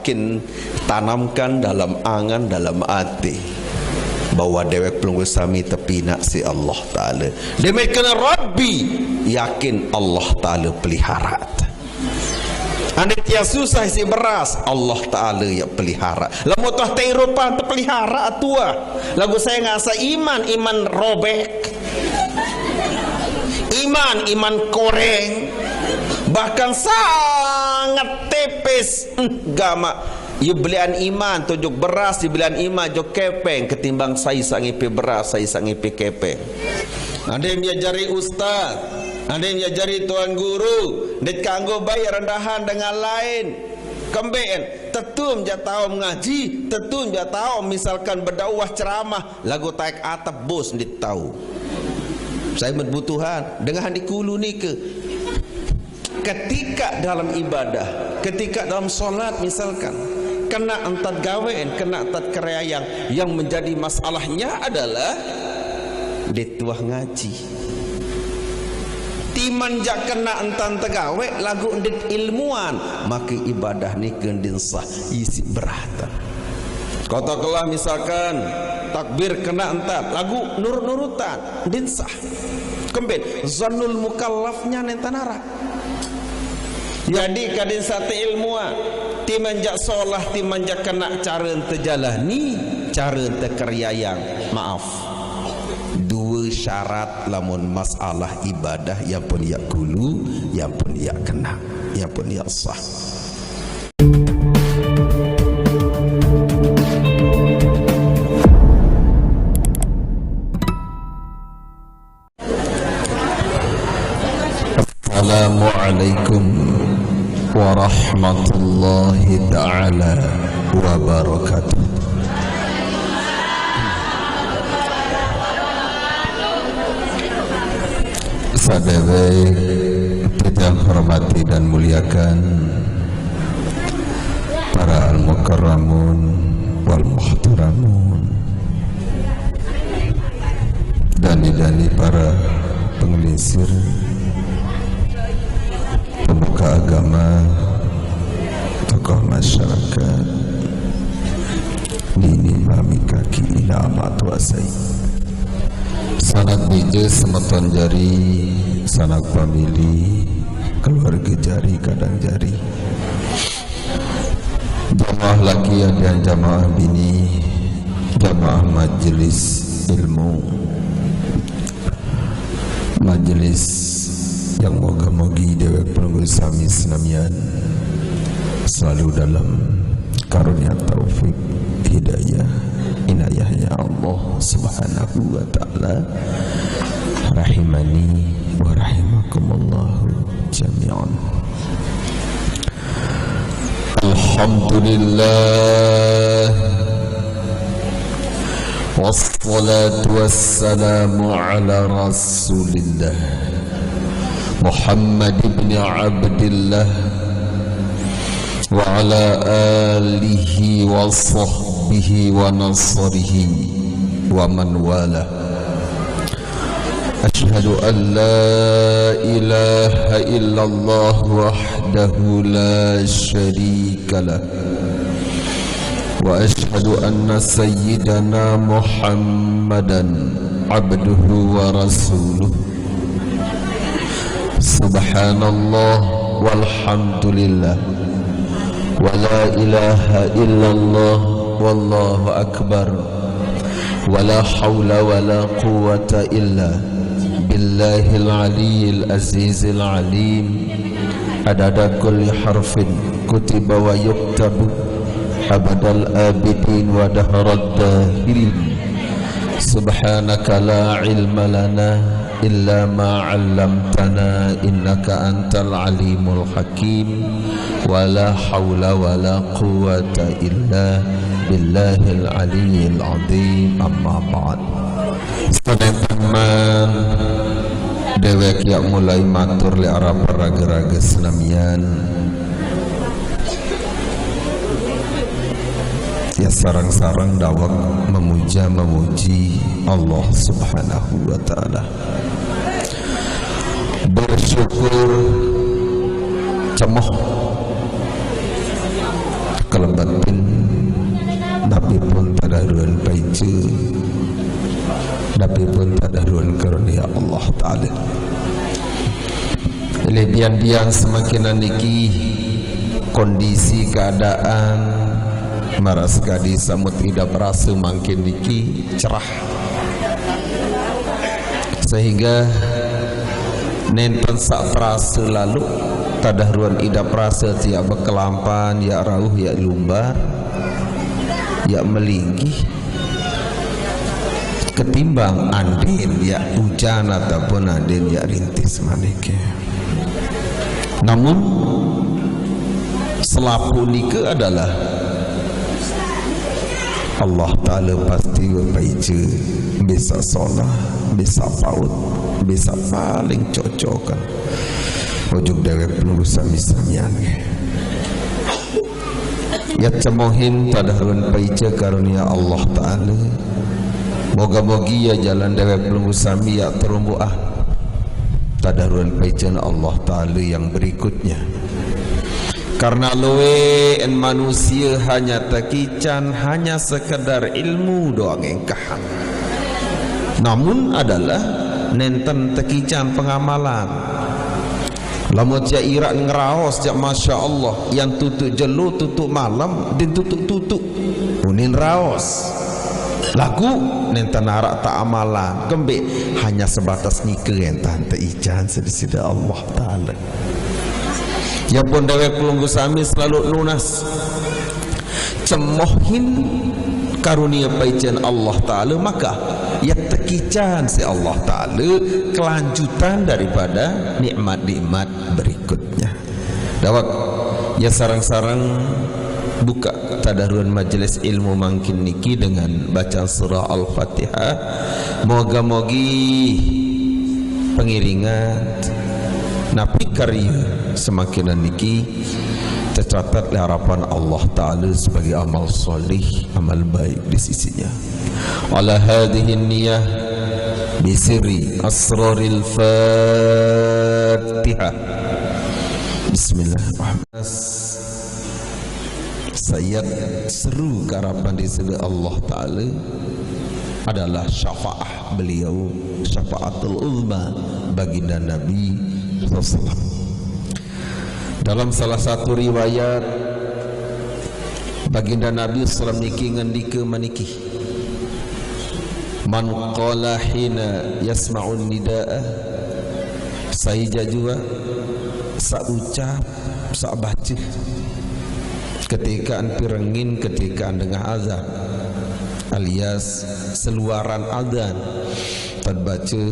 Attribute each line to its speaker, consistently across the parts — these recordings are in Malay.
Speaker 1: Yakin, tanamkan dalam angan, dalam hati bahwa dewek pelunggu sami tepina si Allah Ta'ala. Demikian Rabbi, yakin Allah Ta'ala pelihara. Anda tiap susah isi beras, Allah Ta'ala yang pelihara. Lalu tuah Eropa terpelihara tua. Lagu saya ngasa iman robek, iman koreng, bahkan sangat tepes gama. You belian iman tujuk beras, you belian iman jok kepeng ketimbang saya sangipi beras, saya sangipi kepeng. Ada yang diajari ustaz, ada yang diajari tuan guru, dit kanggo bayar rendahan dengan lain. Kemben tetum ja tahu mengaji, tetum ja tahu misalkan berdakwah ceramah, lagu taik atap bos dit tahu. Saya berbutuhan dengan dikulu ni ke ketika dalam ibadah, ketika dalam solat misalkan kena entat gawean, kena entat kereayang, yang menjadi masalahnya adalah dituah ngaji. Timan jak kena entan tegawe lagu endit ilmuan, maka ibadah ni gendin sah isi berata. Katakanlah misalkan takbir kena entat lagu nurut-nurutan din sah. Kembali zanul mukallafnya nentanara. Jadi kadin sate ilmuan timanjak solah, timanjak kena cara ente jalani, cara ente keryayang. Maaf, dua syarat lamun masalah ibadah, yang pun ya kulu, yang pun ya kena, yang pun ya sah. Assalamualaikum warahmatullahi ta'ala wabarakatuh. Sadewe kita hormati dan muliakan para al-mukarramun wal muhtaramun, dani-dani para pengelisir, pemuka agama, tokoh masyarakat, dini mami kaki ina amat wasai, sanak bija semeton jari, sanak famili, keluarga jari kadang jari, jamaah laki dan jamaah bini, jamaah majelis ilmu, majelis yang moga-mogi dewek pelunggu sami senamian selalu dalam karunia taufik hidayah inayahnya Allah subhanahu wa ta'ala, rahimani wa rahimakumullahu jami'an. Alhamdulillah wassalatu wassalamu ala rasulillah Muhammad ibn Abdillah wa ala alihi wa sahbihi wa nasrihi wa man wala. Ashhadu an la ilaha illallah wahdahu la sharika lah wa ashhadu anna sayyidana Muhammadan abduhu wa rasuluh. Subhanallah walhamdulillah wa la ilaha illallah wallahu akbar wa la hawla wa la quwwata illa billahil aliyyil azizil alim. Adada kulli harfin kutiba wa yuktabu abadal abidin wa dahrad dahirin. Subhanaka la ilma lana illa ma 'allamtana innaka antal alimul hakim wa la haula wa la quwwata illa billahil aliyyil azim. Amma ba'd. Teman-teman dewek yang mulai matur li arah raga-raga senamian ya sarang-sarang dawak memuji Allah subhanahu wa ta'ala, bersyukur cemoh kalebatin tapi pun tadaruan paice, tapi pun tadaruan karunia Allah Ta'ala. Lebian-bian semakin niki kondisi keadaan maras kadi samut idap rasa makin niki cerah, sehingga nenten sak rasa lalu tadahruan idap rasa tiap bekelampan ya rauh ya lumbar ya melinggih ketimbang andin ya hujan ataupun andin ya rintis manike. Namun selapu nika adalah Allah Ta'ala pasti berbaca, bisa solat, bisa paut, bisa paling cocokan ujung dewek peluru sami-samian ya cemohin tadahrun baca karunia Allah Ta'ala. Moga-mogi ya jalan dewek peluru sami ya terumbuah tadahrun bacaan Allah Ta'ala yang berikutnya. Karena loe en manusia hanya takican, hanya sekedar ilmu doang engkahan, namun adalah nenten takican pengamalan. Lamun ja irak ngeraos ja masya Allah yang tutuk jelu tutuk malam dan tutuk unin raos lagu nenten arak tak amalan kembe hanya sebatas nikah entan teijan sedisida Allah Ta'ala. Ya pun dewek pelunggu sami selalu lunas cemohin karunia bacaan Allah Ta'ala, maka ya tekican si Allah Ta'ala kelanjutan daripada nikmat-nikmat berikutnya. Dawak ya sarang-sarang buka tadaruan majelis ilmu makin niki dengan bacaan surah Al-Fatihah. Moga-mogi pengiringan napi karya semakin niki tercatat harapan Allah Ta'ala sebagai amal solih, amal baik di sisinya. Ala hadhihi niyah bisiri asraril Fatihah. Bismillahirrahmanirrahim. Saya seru harapan di sisi Allah Ta'ala adalah syafaat beliau, syafaatul uzma baginda Nabi SAW. Dalam salah satu riwayat baginda Nabi SAW niki ngendika maniki, man qala hina yasma'un nida'a, saya jua sa ucap sa baca ketika pirengin ketika dengar azan alias seluaran azan terbaca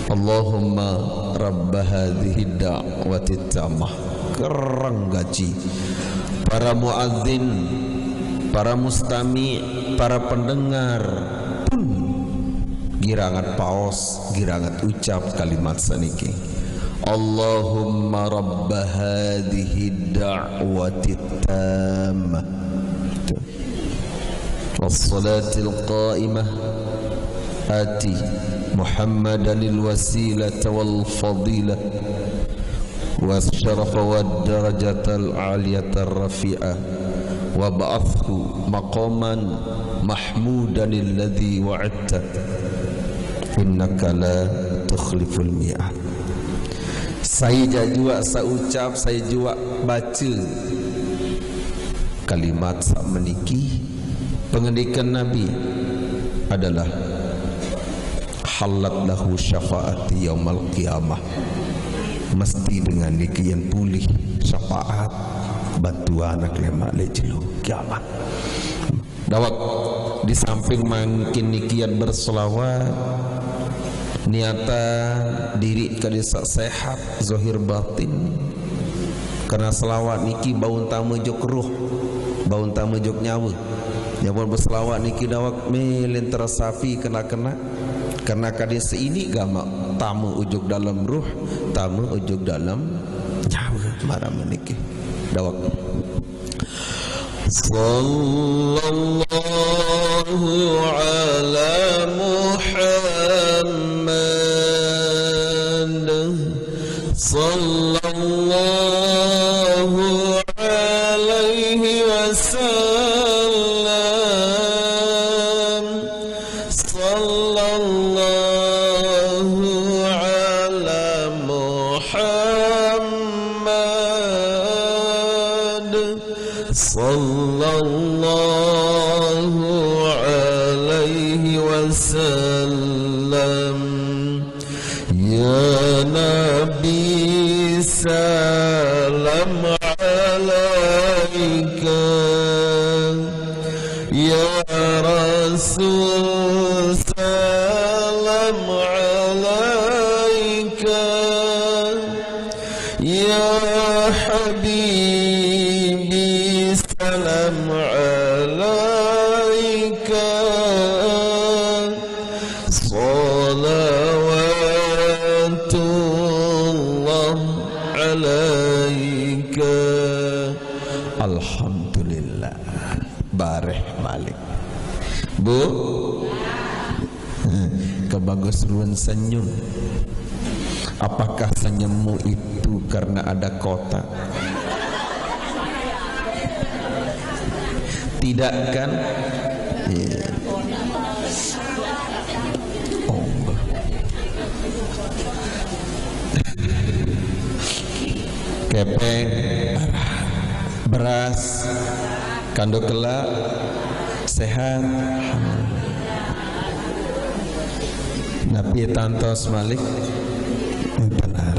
Speaker 1: Allahumma rabba hadhihi da'wati tamah, kerang gaji para muadzin, para mustami, para pendengar pun girangat paos, girangat ucap kalimat saniki Allahumma rabba hadhihi da'wati tamah wassalatil qa'imah ati Muhammadanil wasilata wal fadilah wasyarafa wad darajatal aliyatar rafi'ah wa ba'athu maqaman mahmudanil ladzi wa'adta innaka la tukhliful mi'ad. Saya jua saya ucap, saya jua baca kalimat sak meniki pengendikan Nabi adalah halat lahu syafaati yaumal qiyamah, mesti dengan nikian pulih syafaat bantuan anak lemak lejelu kiamat. Dawak di samping makin nikian berselawat niata diri kadisa sehat zahir batin, karena selawat niki baun tamu jok ruh, baun tamu jok nyawa. Nyawa berselawat niki dawak melin terasafi kena-kena, karena kadis ini gama tamu ujuk dalam ruh, tamu ujuk dalam nyawa marah meniki dawak. Sallallahu ala Muhammad, sallallahu alaihi wasallam. Sallallahu ala Muhammad. Sallallahu alaihi wasallam. Ya Nabi salam alaika, ya Rasul salam alaika, ya Habibi salam alaika. Salawatullah alaika. Alhamdulillah. Bareh Malik. Bu, kebagus ruan senyum. Apakah senyummu itu karena ada kotak? Tidak kan? Yeah. Kepeng, beras, kando kelak, sehat. Nabi tantos Malik benar.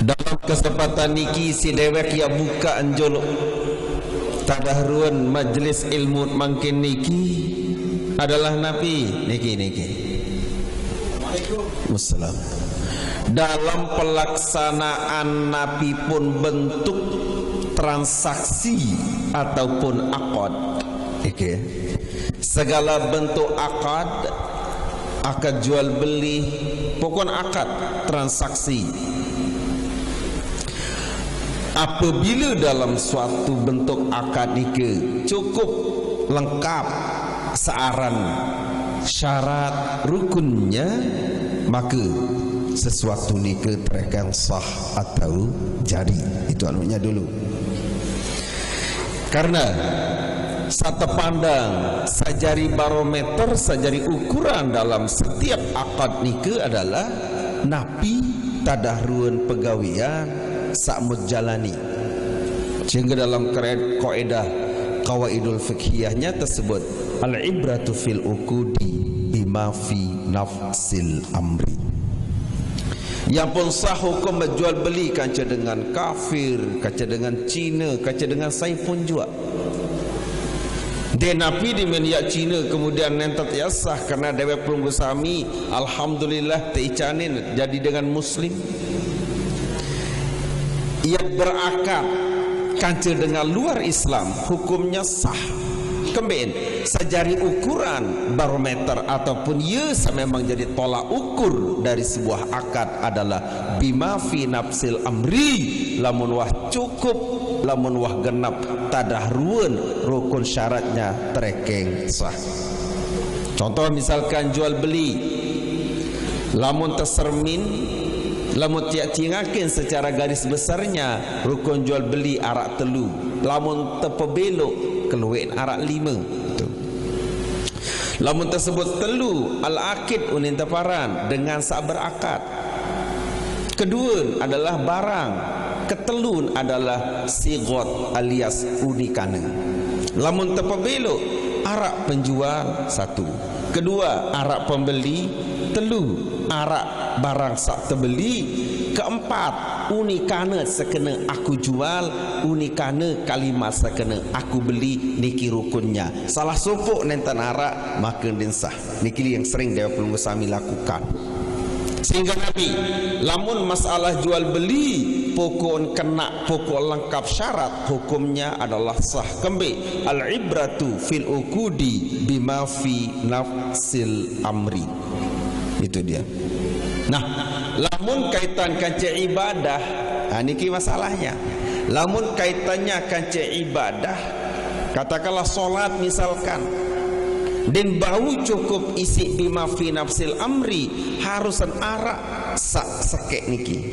Speaker 1: Dalam kesempatan niki si dewek ya buka anjol tadahruan majlis ilmu mangkin niki adalah Nabi niki. Wassalam. Dalam pelaksanaan Nabi pun bentuk transaksi ataupun akad. Segala bentuk akad jual beli, pokok akad transaksi. Apabila dalam suatu bentuk akad nike cukup lengkap searan syarat rukunnya, maka sesuatu nike terekan sah atau jadi. Itu anunya dulu. Karena satu pandang sajari barometer, sajari ukuran dalam setiap akad nikah adalah Nabi tadahruan pegawian sakmud jalani. Sehingga dalam kaidah qawaidul fiqhiyahnya tersebut al-ibratu fil uqudi bima fi nafsil amri. Yang pun sah hukum menjual beli kaca dengan kafir, kaca dengan Cina, kaca dengan Saifun juga. Dia Nabi di meniak Cina kemudian nentat ya sah karena dewa perunggu sami alhamdulillah teicanin jadi dengan muslim. Ia berakad kaca dengan luar Islam hukumnya sah. Kembali sejari ukuran barometer ataupun ia memang jadi tolak ukur dari sebuah akad adalah bima fi nafsil amri, lamun wah cukup, lamun wah genap tadahruan rukun syaratnya terekeng sah. Contoh misalkan jual beli, lamun tersermin, lamun tiak tingakin secara garis besarnya rukun jual beli arak telu, lamun terpebelok keluin arak 5 itu. Lamun tersebut telu al-akid unin taparan dengan sak berakad. Kedua adalah barang, ketelun adalah sigot alias unikane. Lamun terpebelok arak penjual 1, kedua arak pembeli, telu arak barang sak terbeli, keempat unikane sekena aku jual, unikane kalimat sekena aku beli, niki rukunnya. Salah supuk nenten arak maka dinsah. Niki yang sering Dewa Pelunggu Sami lakukan. Sehingga Nabi lamun masalah jual beli pokok kena pokok lengkap syarat hukumnya adalah sah. Kembali al-ibratu fil uqudi bima fi nafsil amri. Itu dia. Nah, lamun kaitan kanca ibadah, niki masalahnya. Lamun kaitannya kanca ibadah, katakanlah solat misalkan, dan bau cukup isi bima fi nafsil amri, harusan arak sak sekek niki.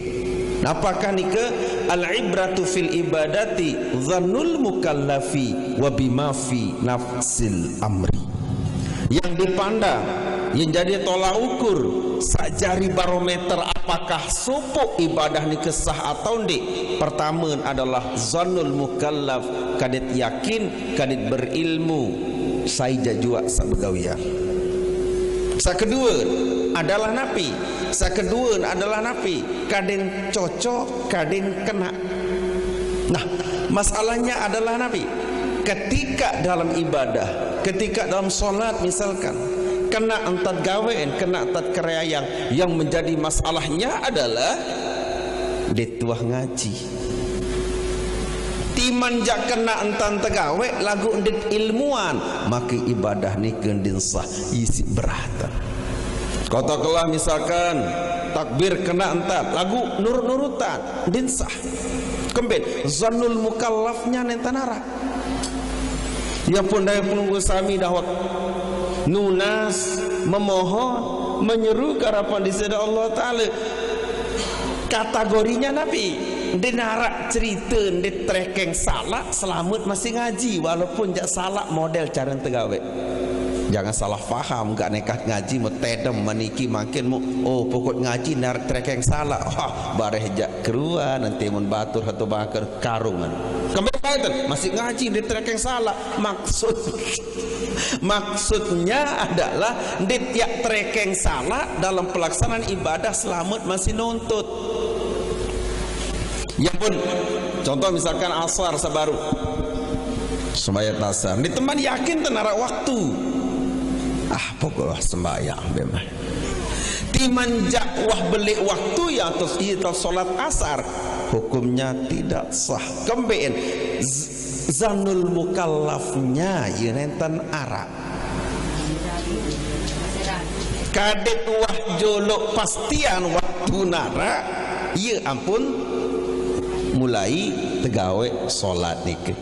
Speaker 1: Apakah nika al-ibratu fil ibadati dhannul mukallafi wa bima fi nafsil amri. Yang dipandang, yang jadi tolak ukur sajari barometer apakah supuk ibadah ni kesah atau ndik. Pertama adalah zannul mukallaf, kadit yakin, kadit berilmu saija jua sabagawian. Kedua adalah napi. Kedua adalah napi kadin cocok, kadin kena. Nah, masalahnya adalah napi ketika dalam ibadah, ketika dalam solat misalkan kena entat gawean, kena entat kerayang. Yang menjadi masalahnya adalah dituah ngaji. Timan jak kena entan tegawe lagu endit ilmuan, maka ibadah ni gendin sah isi berata. Katakanlah misalkan takbir kena entat lagu nurut-nurutan din sah. Kembali zannul mukallafnya nentanara. Ya pun daya penunggu sami dahwat nunas memohon menyeru harapan di sisi Allah Ta'ala. Kategorinya Nabi dinarak cerita di trekeng salah selamat masih ngaji walaupun jak salah model cara tegawe. Jangan salah faham, gak nekat ngaji mau tedem meniki makin mu oh pokok ngaji narak trekeng salah. Wah bareh jak keruan nanti mun batur atau bakar karungan. Kembali masih ngaji di trekeng salah. Maksudnya adalah di tiap trekeng salah dalam pelaksanaan ibadah selamat masih nuntut. Ya pun contoh misalkan asar sabaru sembahyang asar di teman yakin tenara waktu pokoknya sembahyang memang timan jakwah beli waktu ya atas solat asar hukumnya tidak sah. Kembali zanul mukallafnya yenentan arak kadet wah jolok pastian waktu nara ya ampun mulai tegawe solat nike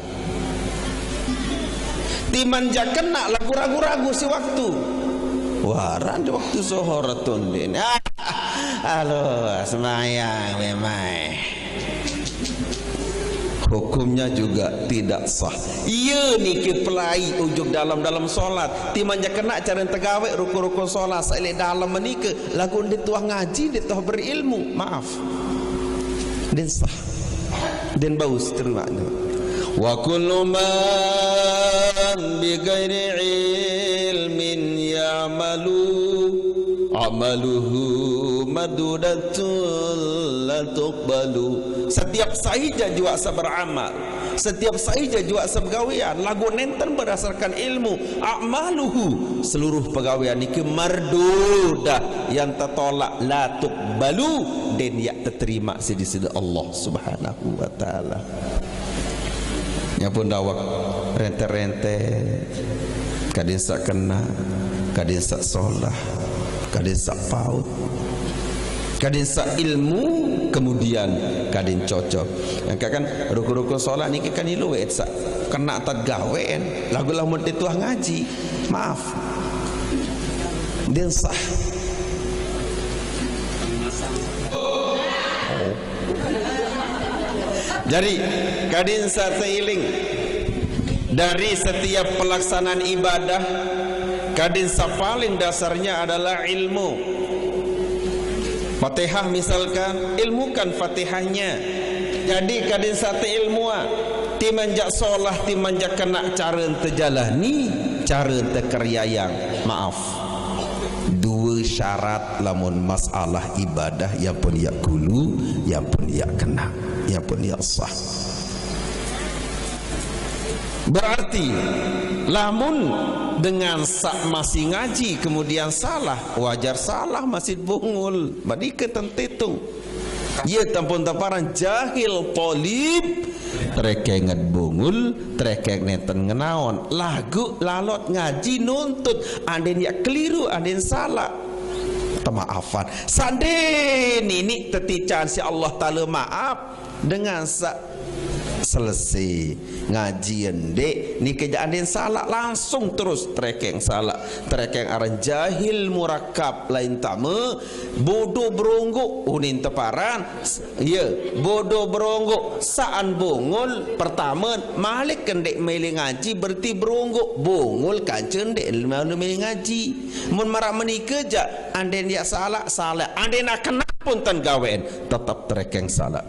Speaker 1: timan jak kena lagu ragu-ragu si waktu waran di waktu zuhur tundin halo semayang memang hukumnya juga tidak sah. Iya niki pelai ujuk dalam solat timan jak kena cara tegawe rukun-rukun solat saya dalam menika lagu dituah ngaji dituah berilmu maaf dan sah dan baus terima. Wa kullu man bi ghairi ilmin ya'malu amaluhu madudatun la tuqbalu. Setiap saija jua beramal, setiap saija jua begawian lagu nenten berdasarkan ilmu amaluhu seluruh pegawaian niki mardudah yang tertolak la tuqbalu dan ya terima di sisi Allah Subhanahu wa taala. Ya pun dawak rente-rente kadin sak kena, kadin sak solah, kadin sak paut, kadin sak ilmu, kemudian kadin cocok. Yang kan rukun-rukun solat ni kan ilu sak kena tak gawean lagu lah mun dituah ngaji maaf dan sah. Jadi kadin sateiling dari setiap pelaksanaan ibadah kadin paling dasarnya adalah ilmu. Fatihah misalkan ilmukan Fatihahnya. Jadi kadin sate ilmuah timanjak solah timanjak kena cara terjalani cara terkeryayang maaf dua syarat lamun masalah ibadah yang pun ya gulu yang pun ya kena yang pun ya sah. Berarti lamun dengan masih ngaji kemudian salah wajar salah masih bungul badike tentitung ia tampun taparan jahil polib trekenget bungul trekeng nenten ngenaon lagu lalot ngaji nuntut anden ya keliru anden salah maafan sanden ini tetican si Allah Ta'ala maaf dengan selesai ngajian dek ni kerjaan dia salah langsung terus trekeng salah trekeng aran jahil murakab lain tama bodoh beronggok unin teparan ya bodoh beronggok saan bongol pertama malik kendek mele ngaji berarti beronggok bongol kancen dek malu mele ngaji mun marak menikah ja anden dia salah anden nak kena pun tan gawen tetap trekeng salah.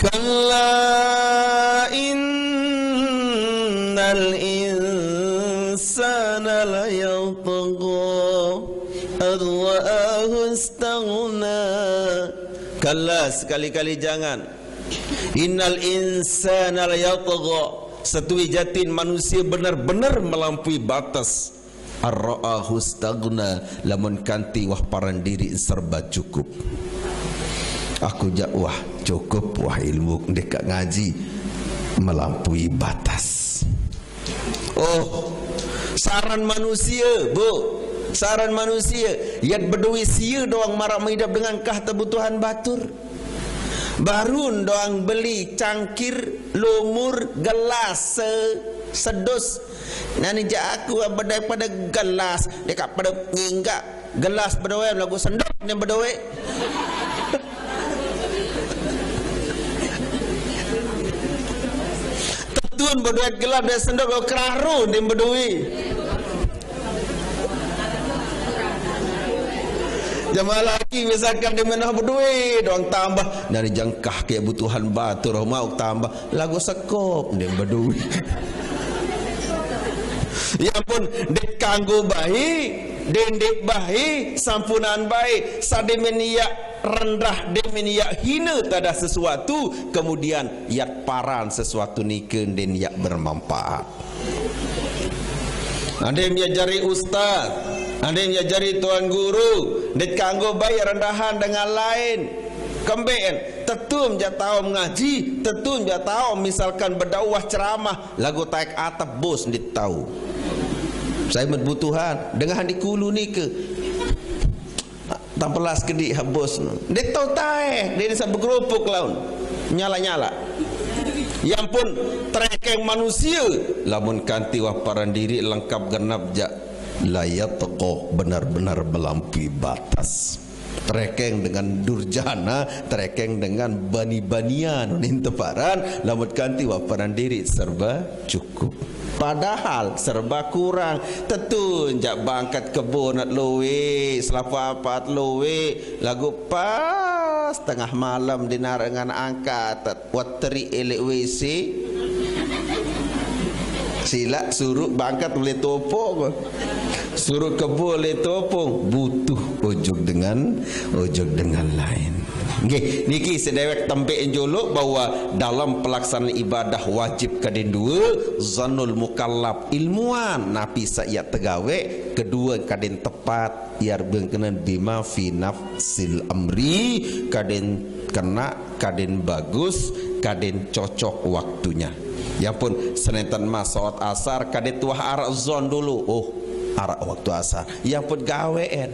Speaker 1: Kalla innal insana la yatgha arwa'ahu istaghna. Kalla sekali-kali jangan. Innal insana la yatgha, setui jatin manusia benar-benar melampaui batas. Arra'ahu istaghna, lamun kanti wah paran diri serba cukup. Aku jak wah cukup wah ilmu dekat ngaji melampaui batas. Oh, saran manusia, bu, saran manusia. Yat berdui sia doang marak menghidap dengan kah kebutuhan batur. Barun doang beli cangkir, lumur, gelas, sedus. Nani jak aku daripada gelas dekat pada ngingga gelas berdua lagu sendok dan berdua. Tuan berdua gelap dan sendok kau keraru dan berdua. Jamaah lagi misalkan dia menah berdua doang tambah dari jangkah kebutuhan batur mau tambah lagu sekop dan berdua. Ya pun dek kanggo baik, dendek baik, sampunan baik, sademenia rendah, demenia hina tada sesuatu, kemudian yak paran sesuatu niken dan yak bermanfaat. Ada yang diajari ustaz, ada yang diajari tuan guru, dek kanggo baik rendahan dengan lain. Kembeen tetum ja tahu mengaji, tetum ja tahu misalkan berdakwah ceramah, lagu taik atap bos dit tahu. Saya berbutuhan dengan di kulu ni ke tampelas kedik habos dia tahu tae dia bisa bergerupuk laun nyala-nyala yang pun trekeng manusia lamun kanti waparan diri lengkap genap jak layat tokoh benar-benar melampaui batas. Trekeng dengan durjana, trekeng dengan bani-banian ninteparan lamun kanti waparan diri serba cukup. Padahal serba kurang. Tentu jak bangkat kebun nak lowe, selapa apat lowe, lagu pas tengah malam dinar dengan angkat wateri elek WC. Sila suruh bangkat boleh topong, suruh kebun boleh topong, butuh ujug dengan lain. Okay, niki sedewek tempek jolok bahawa dalam pelaksanaan ibadah wajib kadin dua zanul mukallaf ilmuan napi sayat tegawe kedua kadin tepat iar berkenan bima fi nafsil amri kadin kena kadin bagus kadin cocok waktunya. Ya pun senentan mas salat asar kadin tuah arak zon dulu. Oh, arak waktu asar. Ya pun gawean.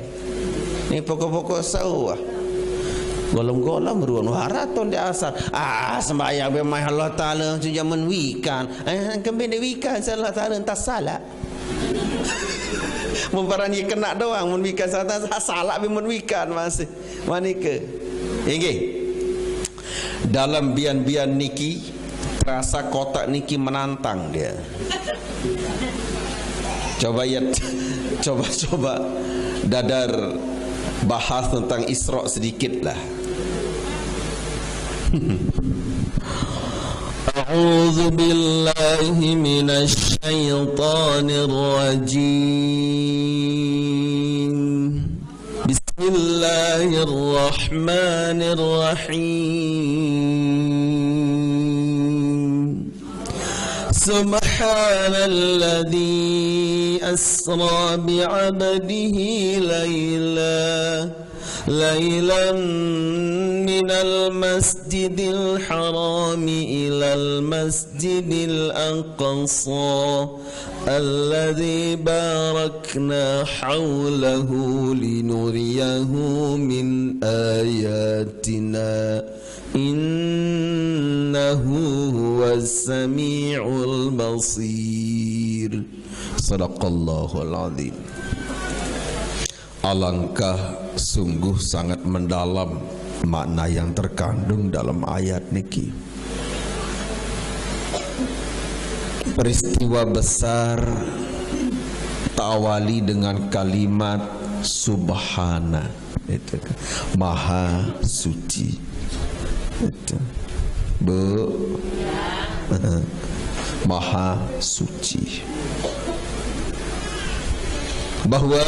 Speaker 1: Ni pokok-pokok sawah. Golong-golong beruang haraton di asar. Sembahyang memang Allah Ta'ala zaman wikan. Kembali wikan Allah Ta'ala entah salah. Memperani kena doang mun wikan salah mun wikan masih. Manika. Okey. Dalam bian-bian niki rasa kotak niki menantang dia. Coba dadar bahas tentang Isra sedikitlah. A'udzu billahi minasy syaithanir rajim. Bismillahirrahmanirrahim. Subhanalladzi asra bi'abdihi ليلا من المسجد الحرام إلى المسجد الأقصى الذي باركنا حوله لنريه من آياتنا innahu huwas sami'ul basir. Sadaqallahul azim. Alangkah sungguh sangat mendalam makna yang terkandung dalam ayat niki. Peristiwa besar ta'awali dengan kalimat subhana, itu maha suci. Itu maha suci. Bahwa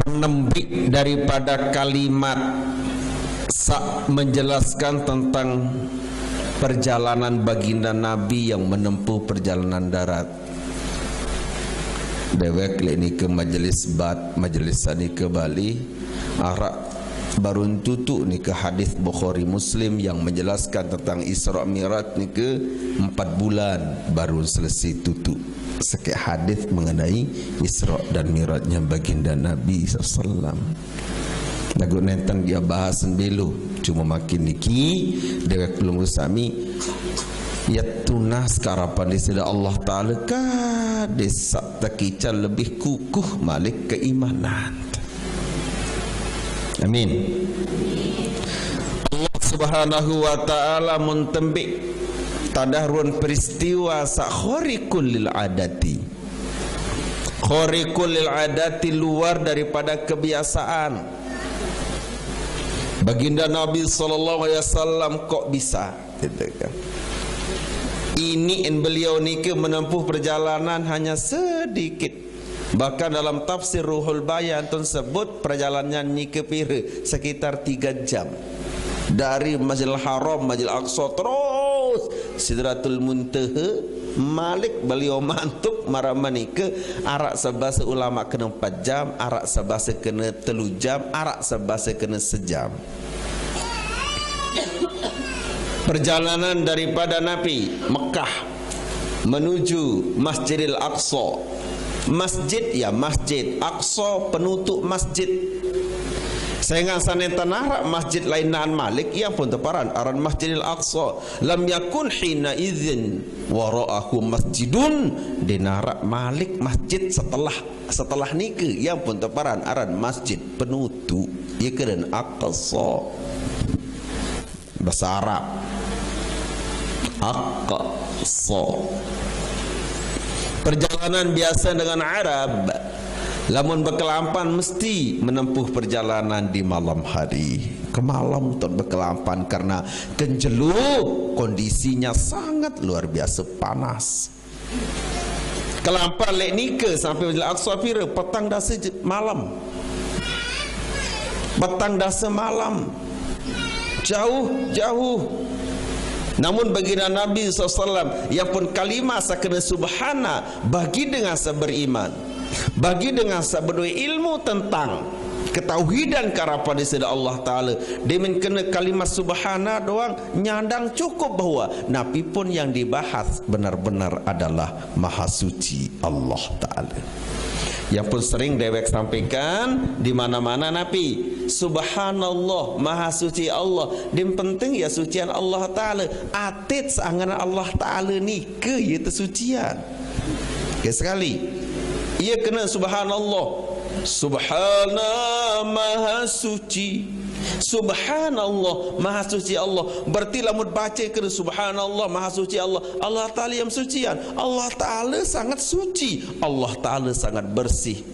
Speaker 1: penembik daripada kalimat menjelaskan tentang perjalanan baginda Nabi yang menempuh perjalanan darat. Dewek ini ke majelis ni ke Bali arak baru tutup ni ke hadis Bukhari Muslim yang menjelaskan tentang Isra Mi'raj ni ke 4 bulan baru selesai tutup sekek hadis mengenai Isra dan Mi'rajnya baginda Nabi SAW. Lagu nenten dia bahas belu cuma makin niki dewek belum usami ya tunas karapan di sida Allah Ta'ala ka desa takican lebih kukuh malik keimanan. Amin. Allah Subhanahu wa Ta'ala mentembik tadahrun peristiwa sakhariqul lil adati. Khariqul lil adati luar daripada kebiasaan. Baginda Nabi SAW kok bisa gitu kan. Ini beliau ni ke menempuh perjalanan hanya sedikit. Bahkan dalam tafsir Ruhul Bayan tersebut perjalanannya ni ke pira sekitar 3 jam. Dari Masjidil Haram, Masjidil Aqsa terus Sidratul Muntaha Malik beliau mantuk maramani ke arak sebasa ulama kena 4 jam, arak sebasa kena 3 jam, arak sebasa kena sejam. Perjalanan daripada Nabi Mekah menuju Masjidil Aqsa. Masjid ya masjid, Aqsa penutup masjid. Sehingga sanen tanah masjid lainan Malik yang pun teparan aran Masjidil Aqsa lam yakun hina idzin wara'ahu masjidun dinarak Malik masjid setelah nike yang pun teparan aran masjid penutup ya keren Aqsa bahasa Arab Aqsa. Perjalanan biasa dengan Arab, lamun berkelampan mesti menempuh perjalanan di malam hari. Kemalam untuk berkelampan karena kenjeluk kondisinya sangat luar biasa panas. Kelampan lek nike sampai Masjidil Aqsa pira petang dasa malam. Petang dasa malam. Jauh. Namun baginda Nabi SAW yang pun kalimah sakena subhana bagi dengan beriman, bagi dengan berdua ilmu tentang ketauhidan karapan di sida Allah Ta'ala, dia kena kalimat subhana doang nyandang cukup bahwa Nabi pun yang dibahas benar-benar adalah maha suci Allah Ta'ala. Yang pun sering dewek sampaikan di mana-mana Nabi subhanallah maha suci Allah. Yang penting ya sucian Allah Ta'ala. Atit seangan Allah Ta'ala ni ke ya tersucian. Okay, sekali ia kena subhanallah. Subhana maha suci. Subhanallah maha suci Allah. Berarti lamun baca kena subhanallah maha suci Allah. Allah Ta'ala yang sucian. Allah Ta'ala sangat suci. Allah Ta'ala sangat bersih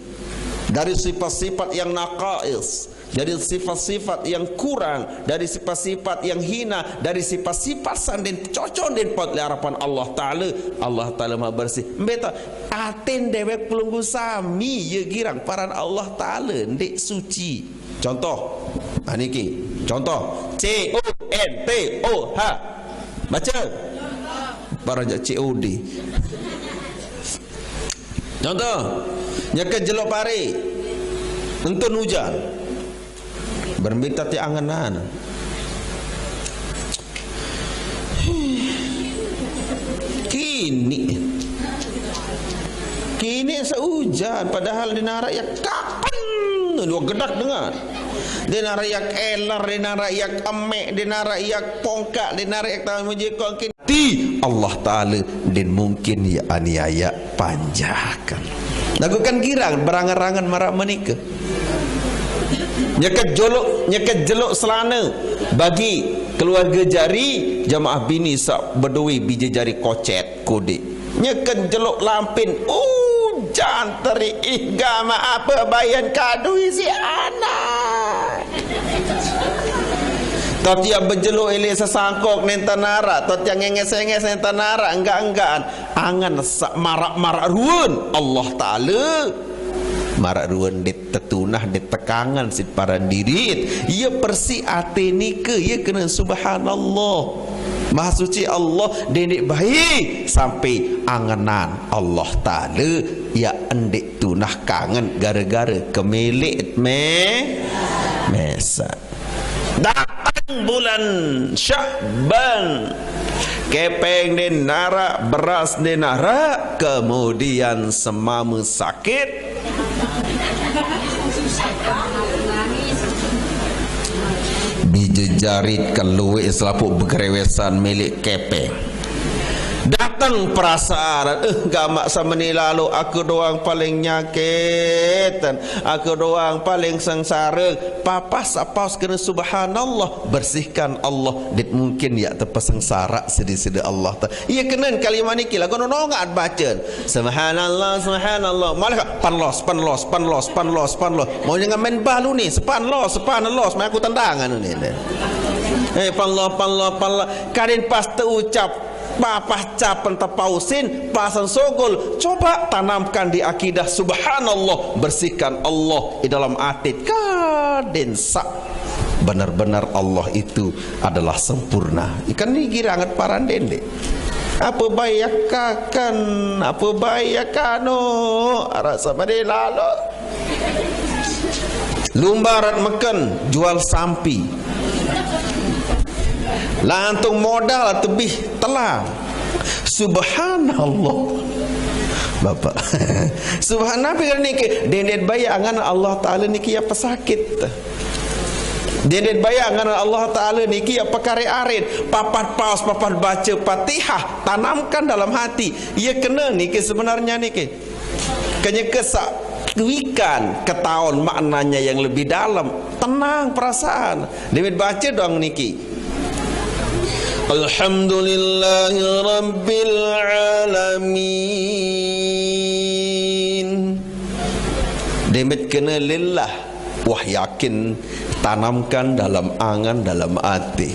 Speaker 1: dari sifat-sifat yang naqais, dari sifat-sifat yang kurang, dari sifat-sifat yang hina, dari sifat-sifat sandin cocok den pot le harapan Allah Ta'ala. Allah Ta'ala maha bersih. Beta aten dewek pelunggu sami ye girang paran Allah Ta'ala ndek suci. Contoh niki contoh CONTOH baca paranja COD. Contoh nyaka jelok pare entun hujan berminta ti anganan kini sehujan padahal di narak ya kapan dua gedak dengar Dia nak rayak elar, dia nak rayak emek, dia nak rayak pongkak, dia nak rayak tahu mujikon kinti Allah Ta'ala dan mungkin ya aniaya panjakan. Lakukan girang berangan-angan marak menikah. Nyekat jeluk selana bagi keluarga jari jamaah bini sak berdui biji jari kocet kodik. Nyekat jeluk lampin jangan teri gama apa bayan kadui si anak. Tot yang berjeluk ili sesangkok nentanara, tot yang ngenges-ngenges nentanara enggak-enggaan. Angan sak marak-marak ruun Allah Ta'ala. Marak ruan dit tetunah dit tekangan sit para dirit. Ia persi ate nika ia kena subhanallah. Maha suci Allah dedik baik sampai anganan Allah Ta'ala ya endik tunah kangen gara-gara kemelik mesa. Datang bulan Sya'ban, kepeng din nara, beras din nara, kemudian semama sakit. Biji jarit keluwe selapuk bergerewesan milik kepeng. Datang perasaan gamak sama ni lalu aku doang paling nyakit dan aku doang paling sengsara. Papas apaus kena subhanallah bersihkan Allah dit mungkin ya terpesengsara sedih-sedih Allah ta. Ia kena kalimah ni kila kono nongat baca subhanallah subhanallah malah panlos mau jangan main balu ni subhanallah mai aku tendangan ni panlos kadin pas terucap papah capan tapausin pasan sogol, coba tanamkan di akidah subhanallah, bersihkan Allah di dalam hati kadin sak benar-benar Allah itu adalah sempurna. Ikan ni girangat parandende apa bayakan apa bayakano rasa pada lalu lumbaran makan jual sampi lantung modal tebih telah subhanallah Bapak subhanallah niki dendet bayangan Allah Ta'ala niki ya pesakit dendet bayangan Allah Ta'ala niki ya pekare arit papat paus papat baca Fatihah tanamkan dalam hati ia kena niki sebenarnya niki kenya kesak wikan ketahuan maknanya yang lebih dalam tenang perasaan dendet baca dong niki Alhamdulillahi Rabbil Alamin. Demet kena lillah. Wah yakin tanamkan dalam angan dalam hati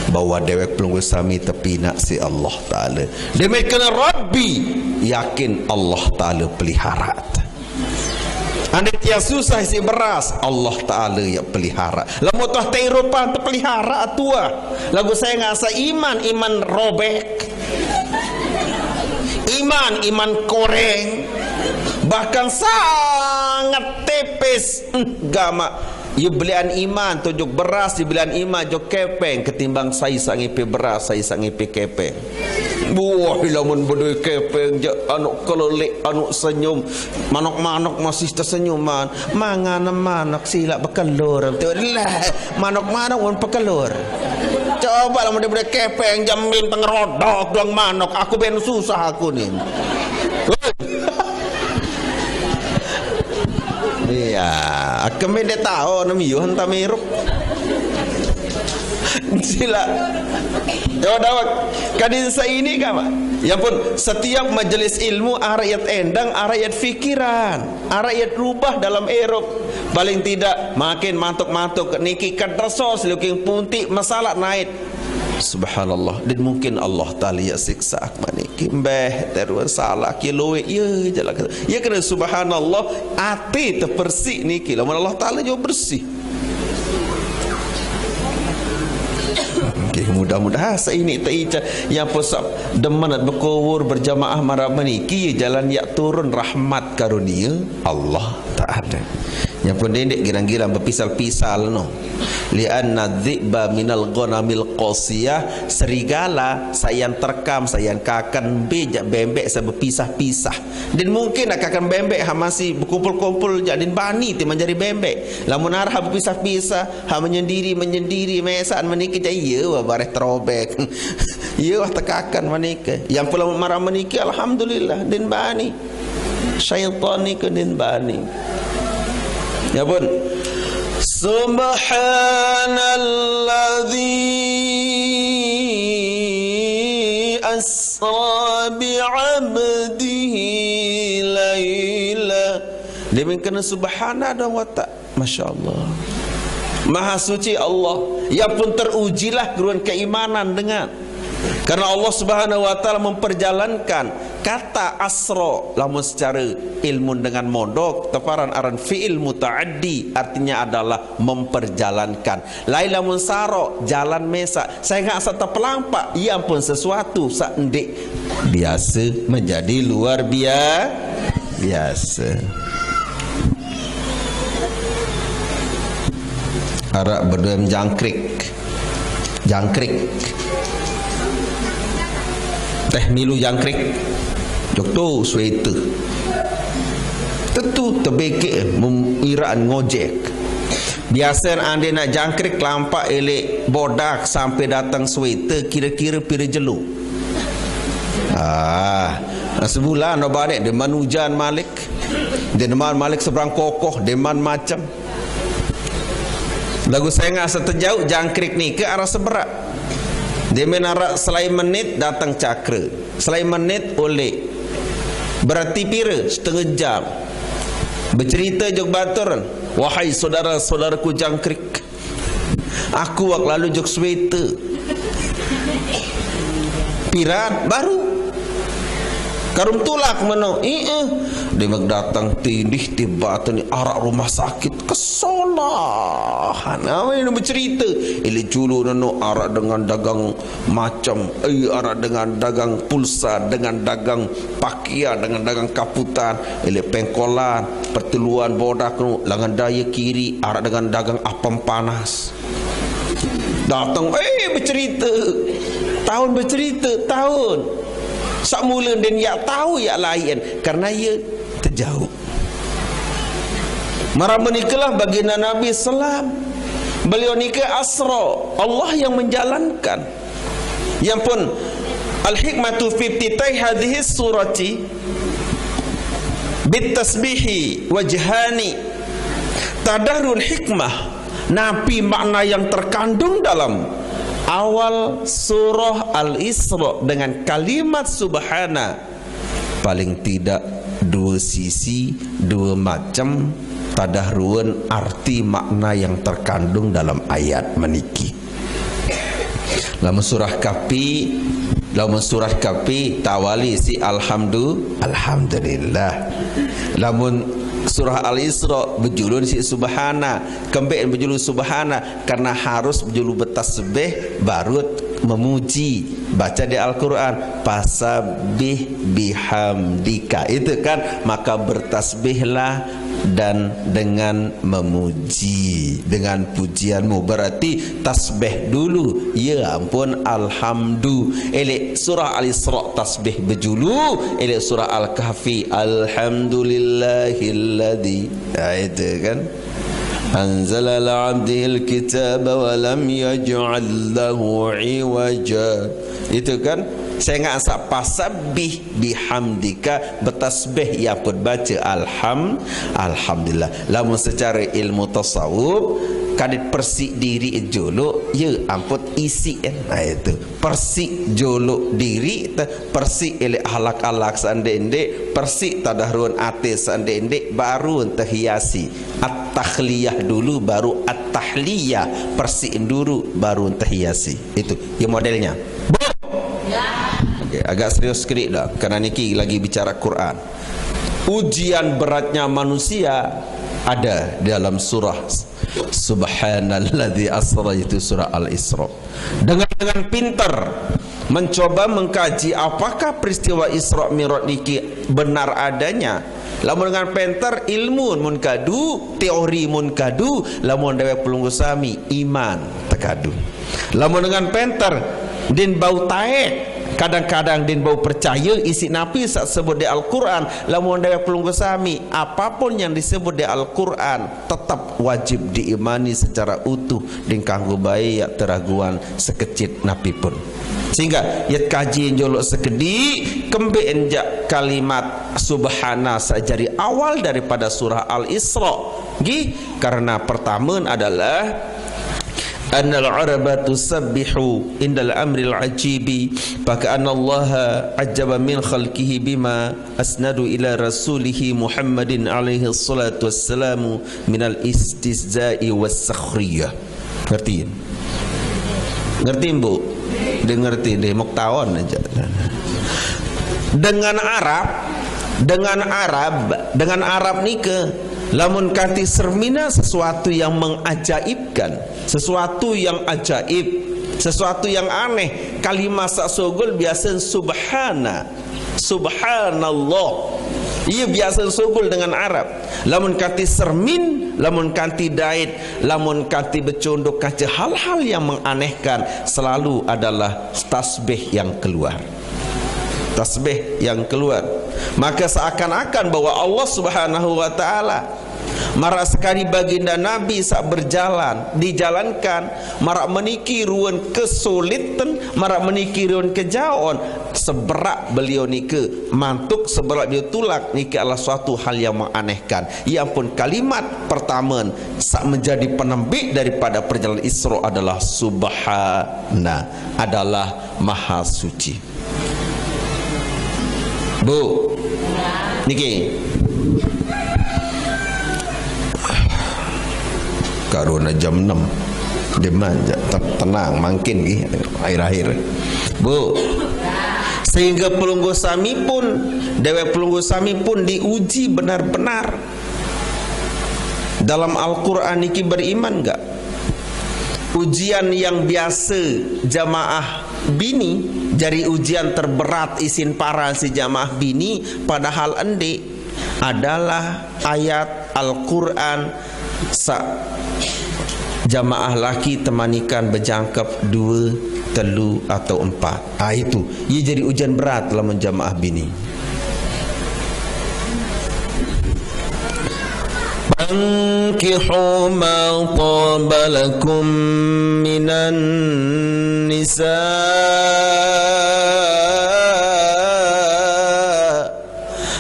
Speaker 1: bahwa dewek pelunggu sami tepi nak si Allah Ta'ala. Demet kena Rabbi yakin Allah Ta'ala pelihara. Anda tiap susah isi beras Allah Ta'ala yang pelihara. Lalu tuah Eropa terpelihara tua. Lagu saya ngasa iman robek, iman koreng, bahkan sangat tipis gama. You belian iman tujuk beras, you belian iman jok kepeng ketimbang saya sangipi beras, saya sangipi kepeng. Buah lamun bodoi kepeng je anuk kelolik anuk senyum manok-manok masih tersenyuman mangana manok sila bekelur betul lah manok-manok pun bekelur coba lamun dia bodoi kepeng jamin pengerodok doang manok aku ben susah aku ni iya aku mende tahu nami yo hantam miruk sila ya dawak kadin sa ini kama ya pun setiap majelis ilmu arayat endang arayat fikiran arayat rubah dalam Erop paling tidak makin mantuk-mantuk niki kadrasos looking punti masalah naik subhanallah dan mungkin Allah Ta'ala ya siksa maniki mbeh terus salah kilowe ya jalan ya kena subhanallah ati terpersih niki lamun Allah Ta'ala jo bersih. Mudah-mudahan ini taica yang posap demanat berkubur berjamaah marah meniki jalan yak turun rahmat karunia Allah Ta'ala. Yang pun dendek girang-girang berpisal-pisal no. Li'anna dhi'ba minal ghanamil qasiyah, serigala sayan terkam sayan kakan bejak bembek sa berpisah-pisah. Dan mungkin akan bembek ha masih berkumpul-kumpul jadin bani ti menjadi bembek. Lamun arah berpisah-pisah, ha menyendiri mesaan menikah ya wa bareh terobek. Ya wa tekakan menikah. Yang pula marah menikah alhamdulillah din bani. Syaitan ni ke din bani. Ya pun. Subhanalladzi asra bi'abdihi layla. Dia kena subhana dan watak. Masya Allah. Maha suci Allah. Yang pun terujilah keruan keimanan dengan. Karena Allah Subhanahu wa taala memperjalankan kata asra lamun secara ilmu dengan mondok teparan aran fi'il muta'addi artinya adalah memperjalankan. Lain lamun saro jalan mesa. Saya enggak serta pelampak, ia pun sesuatu saendik biasa menjadi luar biasa. Arak berdua jangkrik. Teh milu jangkrik jok tu sweater tentu terbekik mengira ngojek. Biasa anda nak jangkrik lampak elek bodak sampai datang sweater kira-kira pira jelu. Sebulan no balik deman hujan Malik, deman Malik seberang kokoh deman macam lagu saya ngah setejauh jangkrik ni ke arah seberak. Dia menarak selain menit datang cakra, selain menit oleh berarti pira setengah jam bercerita jog baturan. Wahai saudara-saudaraku jangkrik, aku wak lalu jog sweater piran baru karum tulak mano dia datang tindih tiba ni arak rumah sakit kesalahan. Ini bercerita ili julu nano arak dengan dagang macam arak dengan dagang pulsa, dengan dagang pakaian, dengan dagang kaputan, ili pengkolan perteluan bodak no langan daya kiri arak dengan dagang apam panas. Datang bercerita tahun sak mula dan ya tahu ya lain karena ia terjauh. Marah menikalah baginda Nabi Sallam. Beliau nikah asra, Allah yang menjalankan. Yang pun al-hikmatu fi ibtitai hadhihi surati bit tasbihi wajhani. Tadarrul hikmah napi makna yang terkandung dalam awal surah Al-Isra dengan kalimat subhana, paling tidak dua sisi, dua macam tadahruan arti makna yang terkandung dalam ayat meniki. Dalam surah Kafi tawali si alhamdulillah. Lamun surah Al-Isra berjulur si subhana, kembali berjulur subhana karena harus berjulur bertasbih baru memuji. Baca di Al-Quran pasabih bihamdika, itu kan, maka bertasbihlah dan dengan memuji, dengan pujianmu. Berarti tasbih dulu, ya ampun alhamdu. Elek surah Al-Isra tasbih berjulu, elek surah Al-Kahfi alhamdulillahilladzi, itu kan, anzala ala abdihil kitaba wa lam yaj'al lahu iwaja. Itu kan, saya ingat asap pasabih bihamdika, bertasbih ya pun baca alhamdulillah. Lamun secara ilmu tasawuf kadit persik diri jolok, ya ampun isi itu persik jolok diri, persik elek halak-halak sandendek, persik tadahruan atis sandendek, baru terhiasi at-takhliyah dulu, baru at-tahliyah, persik dulu baru terhiasi. Itu ya modelnya. Okay, agak serius sedikit dah kerana niki lagi bicara Quran. Ujian beratnya manusia ada dalam surah Subhanalladzi asra, itu surah Al-Isra. Dengan pintar mencoba mengkaji apakah peristiwa Isra Mi'raj niki benar adanya, Lamun dengan penter ilmu mun kadu, teori mun kadu, lamun dewek pelunggu sami iman tekadu. Lamun dengan penter din bau taek, kadang-kadang din bau percaya isi napi sak sebut di Al-Quran. Lamun dewek pelunggu sami, apapun yang disebut di Al-Quran tetap wajib diimani secara utuh din kanggo bae yak teraguan sekecil napi pun. Sehingga yat kaji jolok sekedi kembe enjak kalimat subhana sajari awal daripada surah Al-Isra. Karena pertama adalah annal araba tusabbihu indal amril ajibi maka anallaha ajaba min khalqihi bima asnadu ila rasulihi Muhammadin alaihi salatu wassalamu minal istizza'i was sakhriyah. Ngertiin? Ngertiin bu? Dia ngerti deh, mau tawon aja. Dengan Arab ni ke lamun kanti sermina sesuatu yang mengajaibkan, sesuatu yang ajaib, sesuatu yang aneh. Kalimat sasogol biasa subhanallah. Ia biasa sogol dengan Arab. Lamun kanti sermin, lamun kanti dait, lamun kanti bercondok kaca hal-hal yang menganehkan, selalu adalah tasbih yang keluar. Tasbih yang keluar. Maka seakan-akan bahwa Allah Subhanahu wa taala marak sekali baginda Nabi sak berjalan dijalankan, marak meniki ruan kesulitan, marak meniki ruan kejauhan, seberak beliau nike mantuk, seberak beliau tulak nike adalah suatu hal yang menganehkan. Ya ampun, kalimat pertama sak menjadi penembik daripada perjalanan Isra adalah subhana, adalah maha suci. Bu niki karuna jam 6 dia manja tenang makin akhir-akhir bu, sehingga pelunggu sami pun dewek pelunggu sami pun diuji benar-benar dalam Al-Quran niki beriman enggak. Ujian yang biasa jamaah bini jadi ujian terberat isin para si jamaah bini, padahal ende adalah ayat Al-Quran sa jamaah laki temanikan berjangkap 2, 3 atau 4. Itu ia jadi ujian berat dalam jamaah bini. Ankihu ma taba lakum minan nisa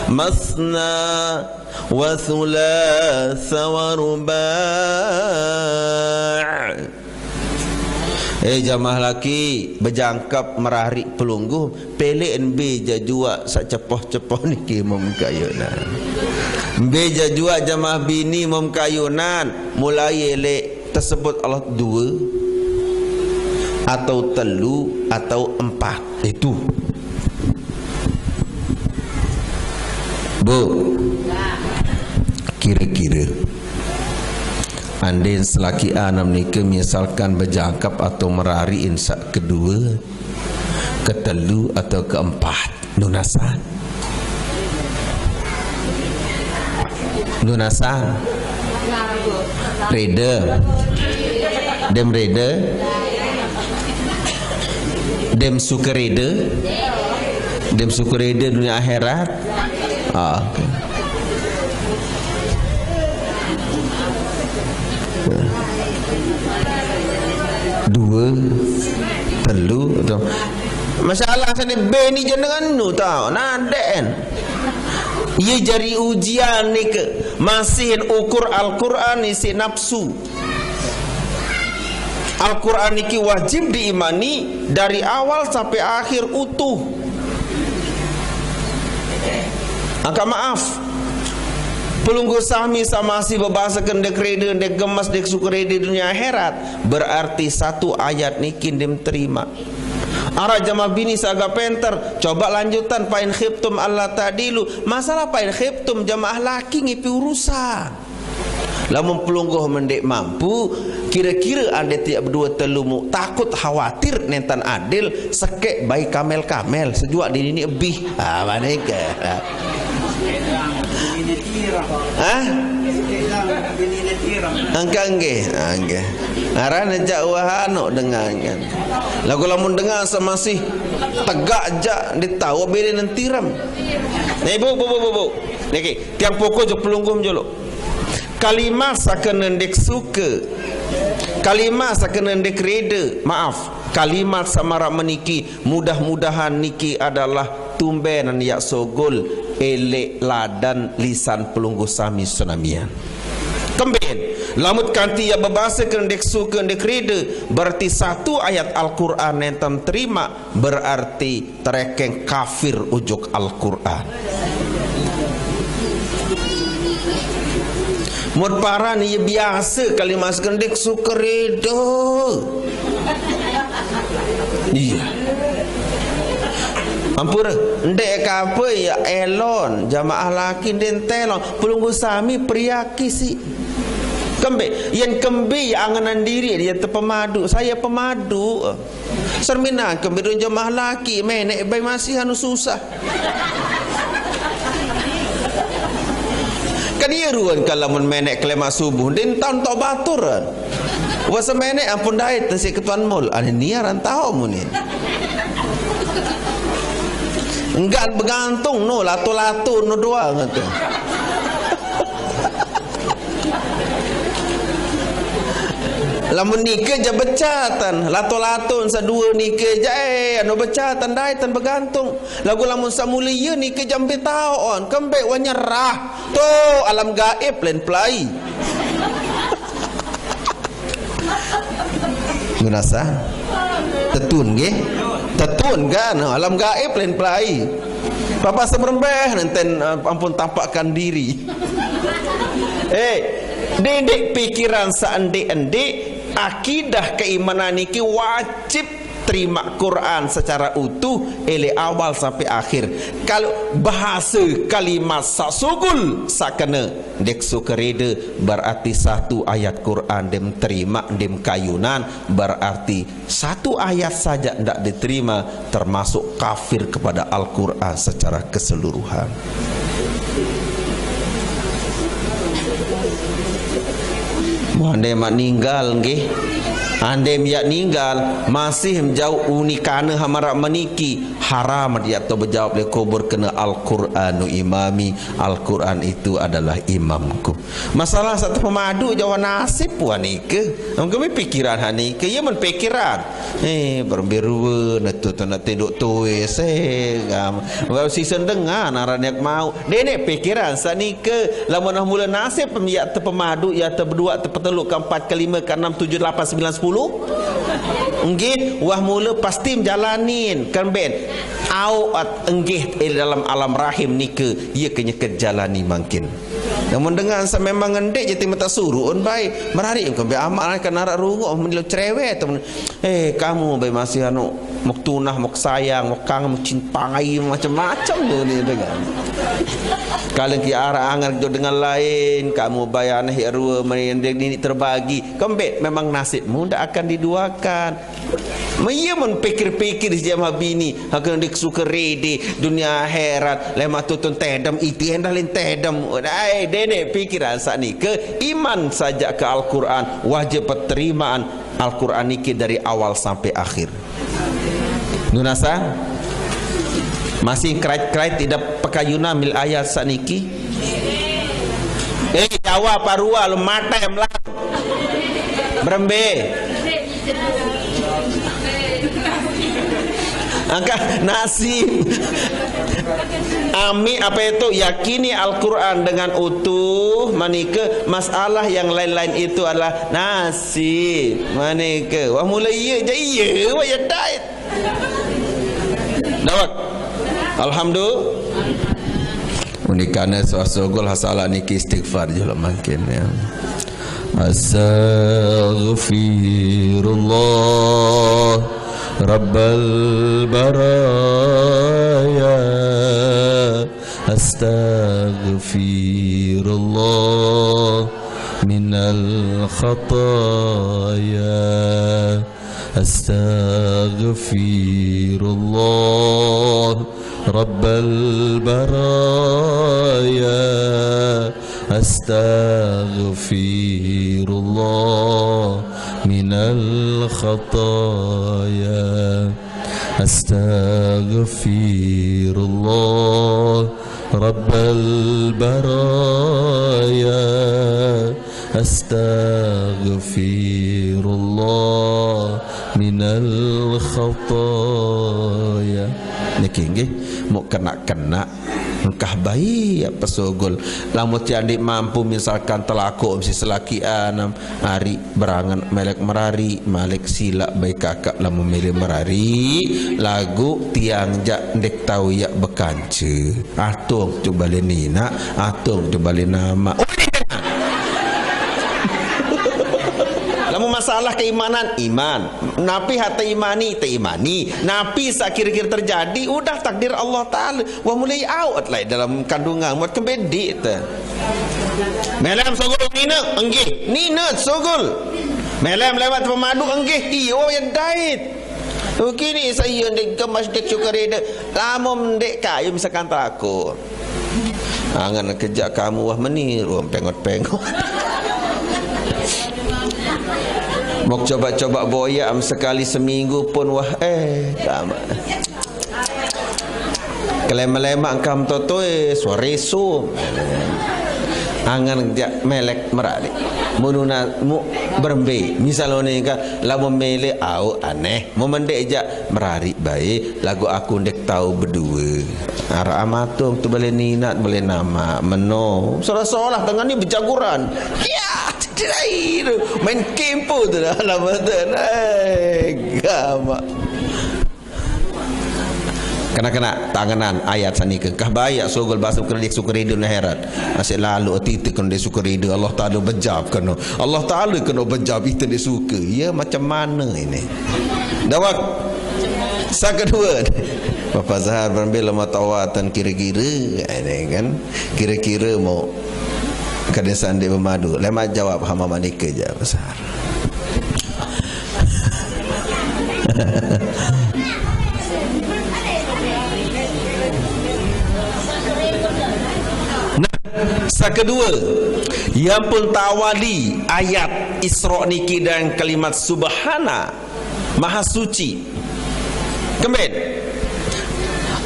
Speaker 1: masna wa thulatha wa ruba'. Jamaah laki berjangkap merarik pelungguh pelek NB jajua sak cepoh-cepoh niki memkayunan. Beja jua jamaah bini memkayunan mulai elek tersebut Allah 2 atau 3 atau 4 itu. Bu, kira-kira andin selaki anam nikah misalkan berjangkap atau merariin sak kedua, ketelu atau keempat lunasan. Lunasan reda dem reda dem suka reda dem suka reda dunia akhirat. Okay. Dua telu atau masalah sana B ni jangan nu tau naden. Ia jadi ujian ni ke masih ukur Al-Quran isi nafsu. Al-Quran ni wajib diimani dari awal sampai akhir utuh. Angka maaf, pelunggu sahmi sama si bebasakan dek reda dek gemas dek suka reda dunia akhirat, berarti satu ayat ni kindim terima. Arah jamaah bini saga penter. Coba lanjutan pain khiftum Allah tadilu. Masalah pain khiftum jamaah laki ngipi urusan. Lamun pelungguh mendek mampu, kira-kira anda tiap 2 3 takut khawatir nentan adil sekek baik kamel-kamel sejuak di ini lebih. Mana ke? Hah? Angkangge, angge. Arana jak wahano dengan kan. Lagu lamun dengar masih tegak jak ditahu beli nanti ram. Nih bu. Niki, tiang pokok jo pelunggum jolo. Kalimat sakeun dek suka. Kalimat sakeun dek reda. Maaf, kalimat samara meniki mudah-mudahan niki adalah tumbenan yak sogol elek ladan lisan pelunggu sami sunamian. Kembali lamut kanti ya berbahasa kendek suka kendek reda berarti satu ayat Al-Quran yang terima berarti terekeng kafir ujuk Al-Quran. Mud parah ni biasa kalimat kendek suka reda. Iya. Ampura, ndek apa ya elon jamaah laki den telon pelunggu sami priaki si. Kembe, yang kembe anganan diri dia terpemadu. Saya pemadu. Sermina kembe dun jamaah laki menek bay masih anu susah. Kan iya ruan kalau mun menek kelema subuh den tahun tok baturan. Wasa menek ampun dait si ketuan mul. Ane niaran tahu mun ni. Enggak bergantung no latu-latu no doang tu. Lamun nikah je becatan, lato-lato sa dua nikah je anu becatan dai tan bergantung. Lagu lamun samuli ye nikah jambe taon, kembek wa nyerah. Tu alam gaib lain pelai. Gunasa? Tetun nggih? Tetun kan alam gaib lain pelai. Papa semerembeh nanten ampun tampakkan diri. Dedek pikiran seandik-andik akidah keimanan niki wajib terima Quran secara utuh ele awal sampai akhir. Kalau bahasa kalimat sasugul sakena dek sukerede berarti satu ayat Quran dem terima dem kayunan berarti satu ayat saja ndak diterima termasuk kafir kepada Al-Quran secara keseluruhan. Ande mak ninggal nggih. Ande miak ninggal masih menjauh unikana hamara meniki haram dia atau berjawab le kubur kena Al-Quranu imami. Al-Quran itu adalah imamku. Masalah satu pemadu jawa nasib wanike. Kami pikiran hanike ya men pikiran. Berbiru netu nak tinduk tuis kalau season dengar naranyak mau. Denek pikiran sanike lamun mula nasib pemiak terpemadu ya terberdua terpeteluk keempat kelima keenam tujuh lapan sembilan 10 enggih wah mula pasti menjalanin kan ben awat enggih dalam alam rahim nika ia kena kejalani makin. Namun dengan memang ngendek jadi mata suruh on baik merari kan be amal kan narak runguh menilo cerewet kamu be masih anu mok tunah mok sayang mok kang mok cintai macam-macam ni dengan kalau ki arah angan dengan lain kamu bayan hirua menindek ini terbagi kembek memang nasibmu ndak akan diduakan. Ia men pikir-pikir jam habini akan dik suka rede dunia akhirat lemah tutun tedam itu hendak lain tedam dene pikiran saat ni ke iman saja ke Al-Quran wajib penerimaan Al-Quran niki dari awal sampai akhir. Nunasa masih krait-krait tidak pakayuna mil ayat saat niki Jawa parua lu mata yang melang berembe angka nasib ami apa itu yakini Al-Quran dengan utuh manike masalah yang lain-lain itu adalah nasib manike wah mulai iya je iya wah ya dait dawak alhamdulillah unikane sosogol hasala niki istighfar je makin ya astaghfirullah Rabbal baraya astaghfirullah minal khataya
Speaker 2: Astaghfirullah Rabbal baraya, Astaghfirullah minal khataya, Astaghfirullah Rabbal baraya, Astaghfirullah minal khataya. Niki nggih mau kena-kena engkah bayi apa sogol lamun tiandi mampu misalkan telaku mesti selakian hari berangan melek merari malek sila baik kakak lamun milih merari lagu tiang jak ndek tahu ya bekance atung coba lenina atung coba lenama lamun masalah keimanan iman napi hata imani te imani napi sak kira-kira terjadi udah takdir Allah Ta'ala wa mulai out lah dalam kandungan buat kembedi te melam sogol nina enggih nina sogol melam lewat pemadu enggih iyo yang dait kini saya ndek kemas dek syukurida lamun ndek kayu misalkan takut angan kejak kamu wah menir wah pengot-pengot mau coba-coba boya sekali seminggu pun wah lama kelema-lema angkam totoe suaresu angan jak melek meralik mununa mu berembe misalnya ka lamun mele au aneh mu mendek jak merari baik lagu aku ndek tahu berdua ara amatung tu boleh ninat boleh nama meno seolah-olah dengan ni berjaguran ya main kempo tu dah lama tu gama kena tanganan ayat sani ke kah bayak sogol bahasa kerdik sukuridu akhirat asyik lalu titik kena sukuridu Allah Ta'ala bejab kena Allah Ta'ala kena bejab itu dia suka ya macam mana ini dawak sak kedua Bapak Zahar berambil matawatan kira-kira ini kan kira-kira mau kedesan dia bermadu lemak jawab hama manika je besar nah sak kedua yang pun tawali ayat Isra niki dan kalimat subhana maha suci kembali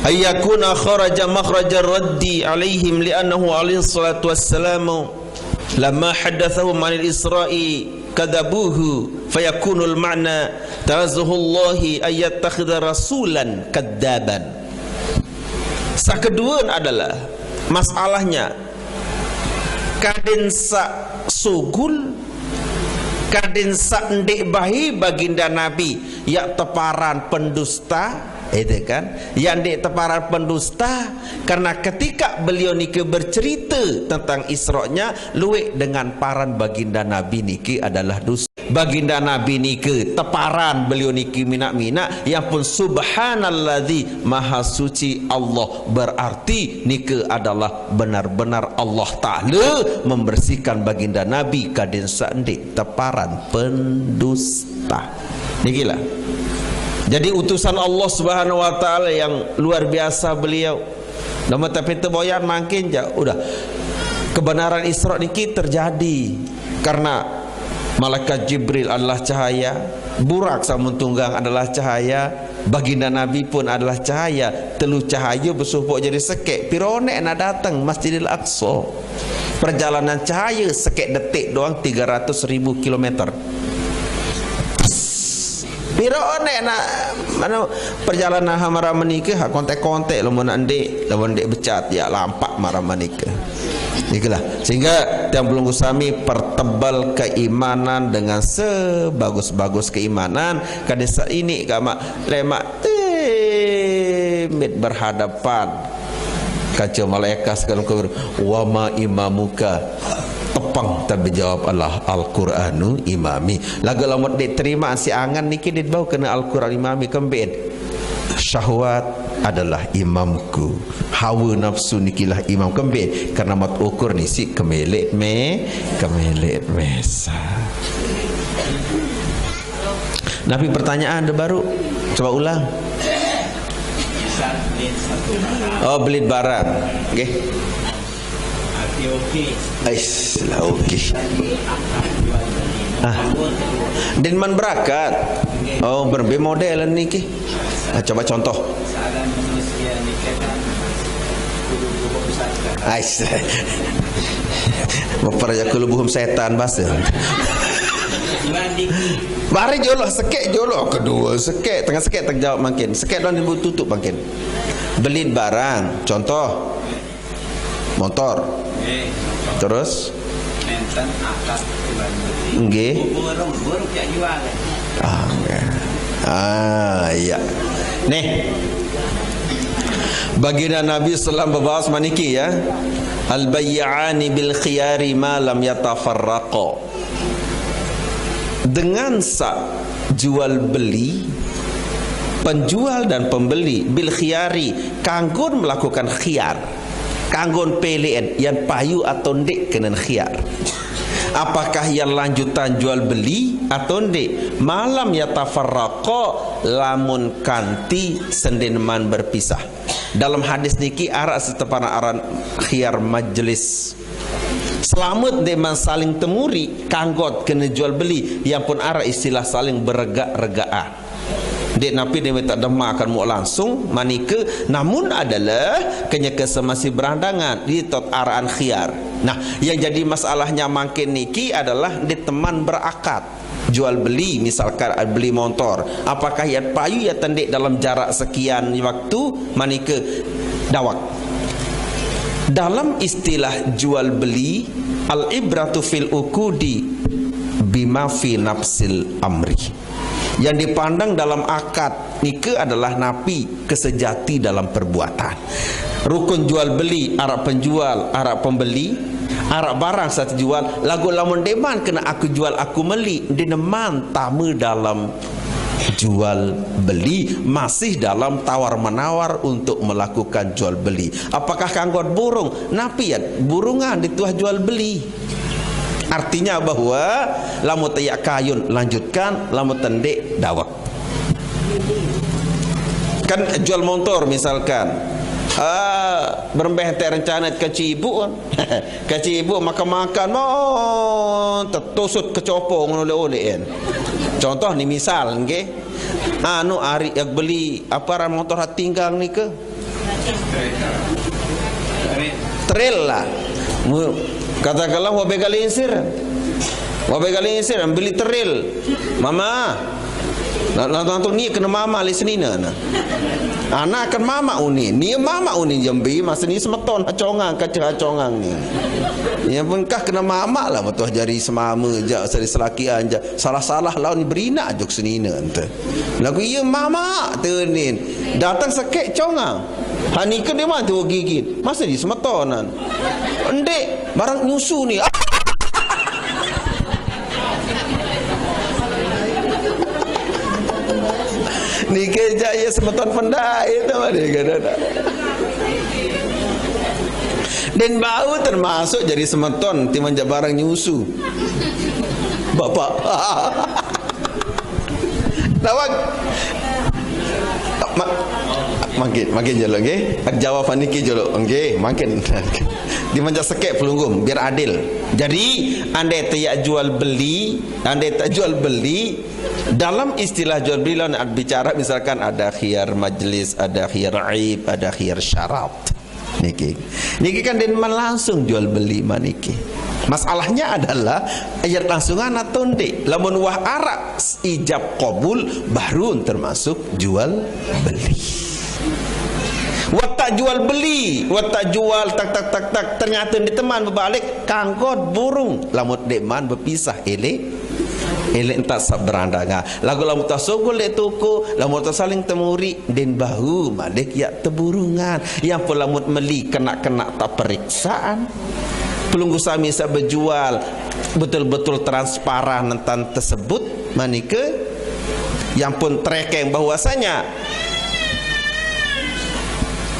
Speaker 2: ayyakuna kharaja makhraja raddi alaihim li'annahu alaihi salatu wassalamu lamma haddathahum 'anil isra'i kadabuhu fayakunul ma'na tarazuhullahi ayyattakhidha rasulan kadzaban. Sakedua adalah masalahnya kadin sa sugul kadin sa ndek bahi baginda nabi ya teparan pendusta itu kan yang di teparan pendusta karena ketika beliau niki bercerita tentang Isra-nya luwek dengan paran baginda Nabi niki adalah dusta baginda Nabi niki teparan beliau niki minak-minak yang pun subhanalladzi maha suci Allah berarti niki adalah benar-benar Allah Ta'ala membersihkan baginda Nabi kadin sandik teparan pendusta nikilah. Jadi utusan Allah Subhanahu wa taala yang luar biasa beliau. Nama tapi terboyan makin je udah kebenaran Isra niki terjadi karena malaikat Jibril adalah cahaya, burak samun tunggang adalah cahaya, baginda Nabi pun adalah cahaya, telu cahaya bersumpuk jadi sekek. Pironek nak datang Masjidil Aqsa. Perjalanan cahaya sekek detik doang 300.000 kilometer. Pironek nak mana perjalanan hamara menikah kontek-kontek lamun ndek becat ya lampak marah menikah. Itulah sehingga yang belum usami pertebal keimanan dengan sebagus-bagus keimanan kadesa ini kama lemak mit berhadapan kaca malaikat sekalian kubur wa ma imamuka tepang tapi jawab Allah Al-Quranu imami lagu lamut diterima si angan niki dit bau kena Al-Quran imami kembin syahwat adalah imamku hawa nafsu nikilah imam kembin karena mat ukur ni si kemelet mesa
Speaker 1: Nabi pertanyaan ada baru. Coba ulang. Oh, beli barang. Okey. Ais lah okey. Dan man berakat. Oh, berbe model ni ke. Coba contoh. Ais. Bapak kulubuhum setan bahasa. Mari jolo sekek jolo kedua sekek tengah sekek terjawab makin sekek dan ibu tutup makin beli barang contoh motor terus nggih ya nih baginda Nabi sallallahu alaihi wasallam maniki ya al-bayyani bil khiyari ma lam yatafarraqa. Dengan jual beli penjual dan pembeli bil khiyari kanggon melakukan khiyar kanggon pilihan yang payu atau ndik kena khiyar. Apakah yang lanjutan jual beli atau ndik malam yatafarraqa lamun kanti sendinman berpisah. Dalam hadis niki arak setepana aran khiyar majlis selamat deman saling temuri kanggot kena jual beli yang pun arah istilah saling berregak-regaan. Dek Nabi dia tak demam akan mu langsung manika namun adalah kenya kesemasi berandangan di tot arahan khiyar. Nah, yang jadi masalahnya makin niki adalah di teman berakad jual beli misalkan beli motor. Apakah ya payu ya tendik dalam jarak sekian waktu manika dawak. Dalam istilah jual beli al-ibratu fil ukudi bima fi nafsil amri. Yang dipandang dalam akad nikah adalah napi kesejati dalam perbuatan. Rukun jual beli arah penjual arah pembeli arah barang satu jual lagu lamun deman kena aku jual aku meli dineman tamu dalam jual beli masih dalam tawar menawar untuk melakukan jual beli. Apakah kanggot burung napi ya burungan dituah jual beli. Artinya bahwa lamu tayak kayun lanjutkan lamu tendek dawak. Kan jual motor misalkan berembeh te rencana ke Cibu ke Cibu makan-makan tertusut kecopong oleh-olehan. Contoh ni misal nggih anu ari yang beli apa motor tinggal ni ke trail lah katakanlah wabe galinsir beli trail mama nanti ni kena mama lisenina anak kan mama uni ni mama uni jambi masa ni semeton acongang kacah acongang ni yang pengkah kena mama lah betul jari semama jak sari selakian jak salah-salah lah ni berina jok senina ente lagu iya mama tenin datang sekek congang hani ke dia mah tu gigit masa di semetonan endek barang nyusu ni ni kejaya semeton pendai itu dia kata. Dan bau termasuk jadi semeton timanja barang nyusu. Bapak. Lawak. Makin jalo nggih. Jawaban niki jalo nggih, makin. Dimanja sekek pelunggum biar adil. Jadi andai tak jual beli, dalam istilah jual beli lawan bicara misalkan ada khiyar majlis, ada khiyar aib, ada khiyar syarat. Niki kan denman langsung jual beli maniki. Masalahnya adalah ayat langsungan atau ndik. Lamun wah arak ijab qabul baru termasuk jual beli. Watak jual beli, watak jual tak ternyata di teman berbalik kangkot burung lamut dekman berpisah elek entak sab berandanga lagu lamu tasogol le toko lamu saling temuri den bahu malik ya teburungan yang pun lamut meli kena tak periksaan pelunggu sami sa berjual betul-betul transparan tentang tersebut manike yang pun tracking bahwasanya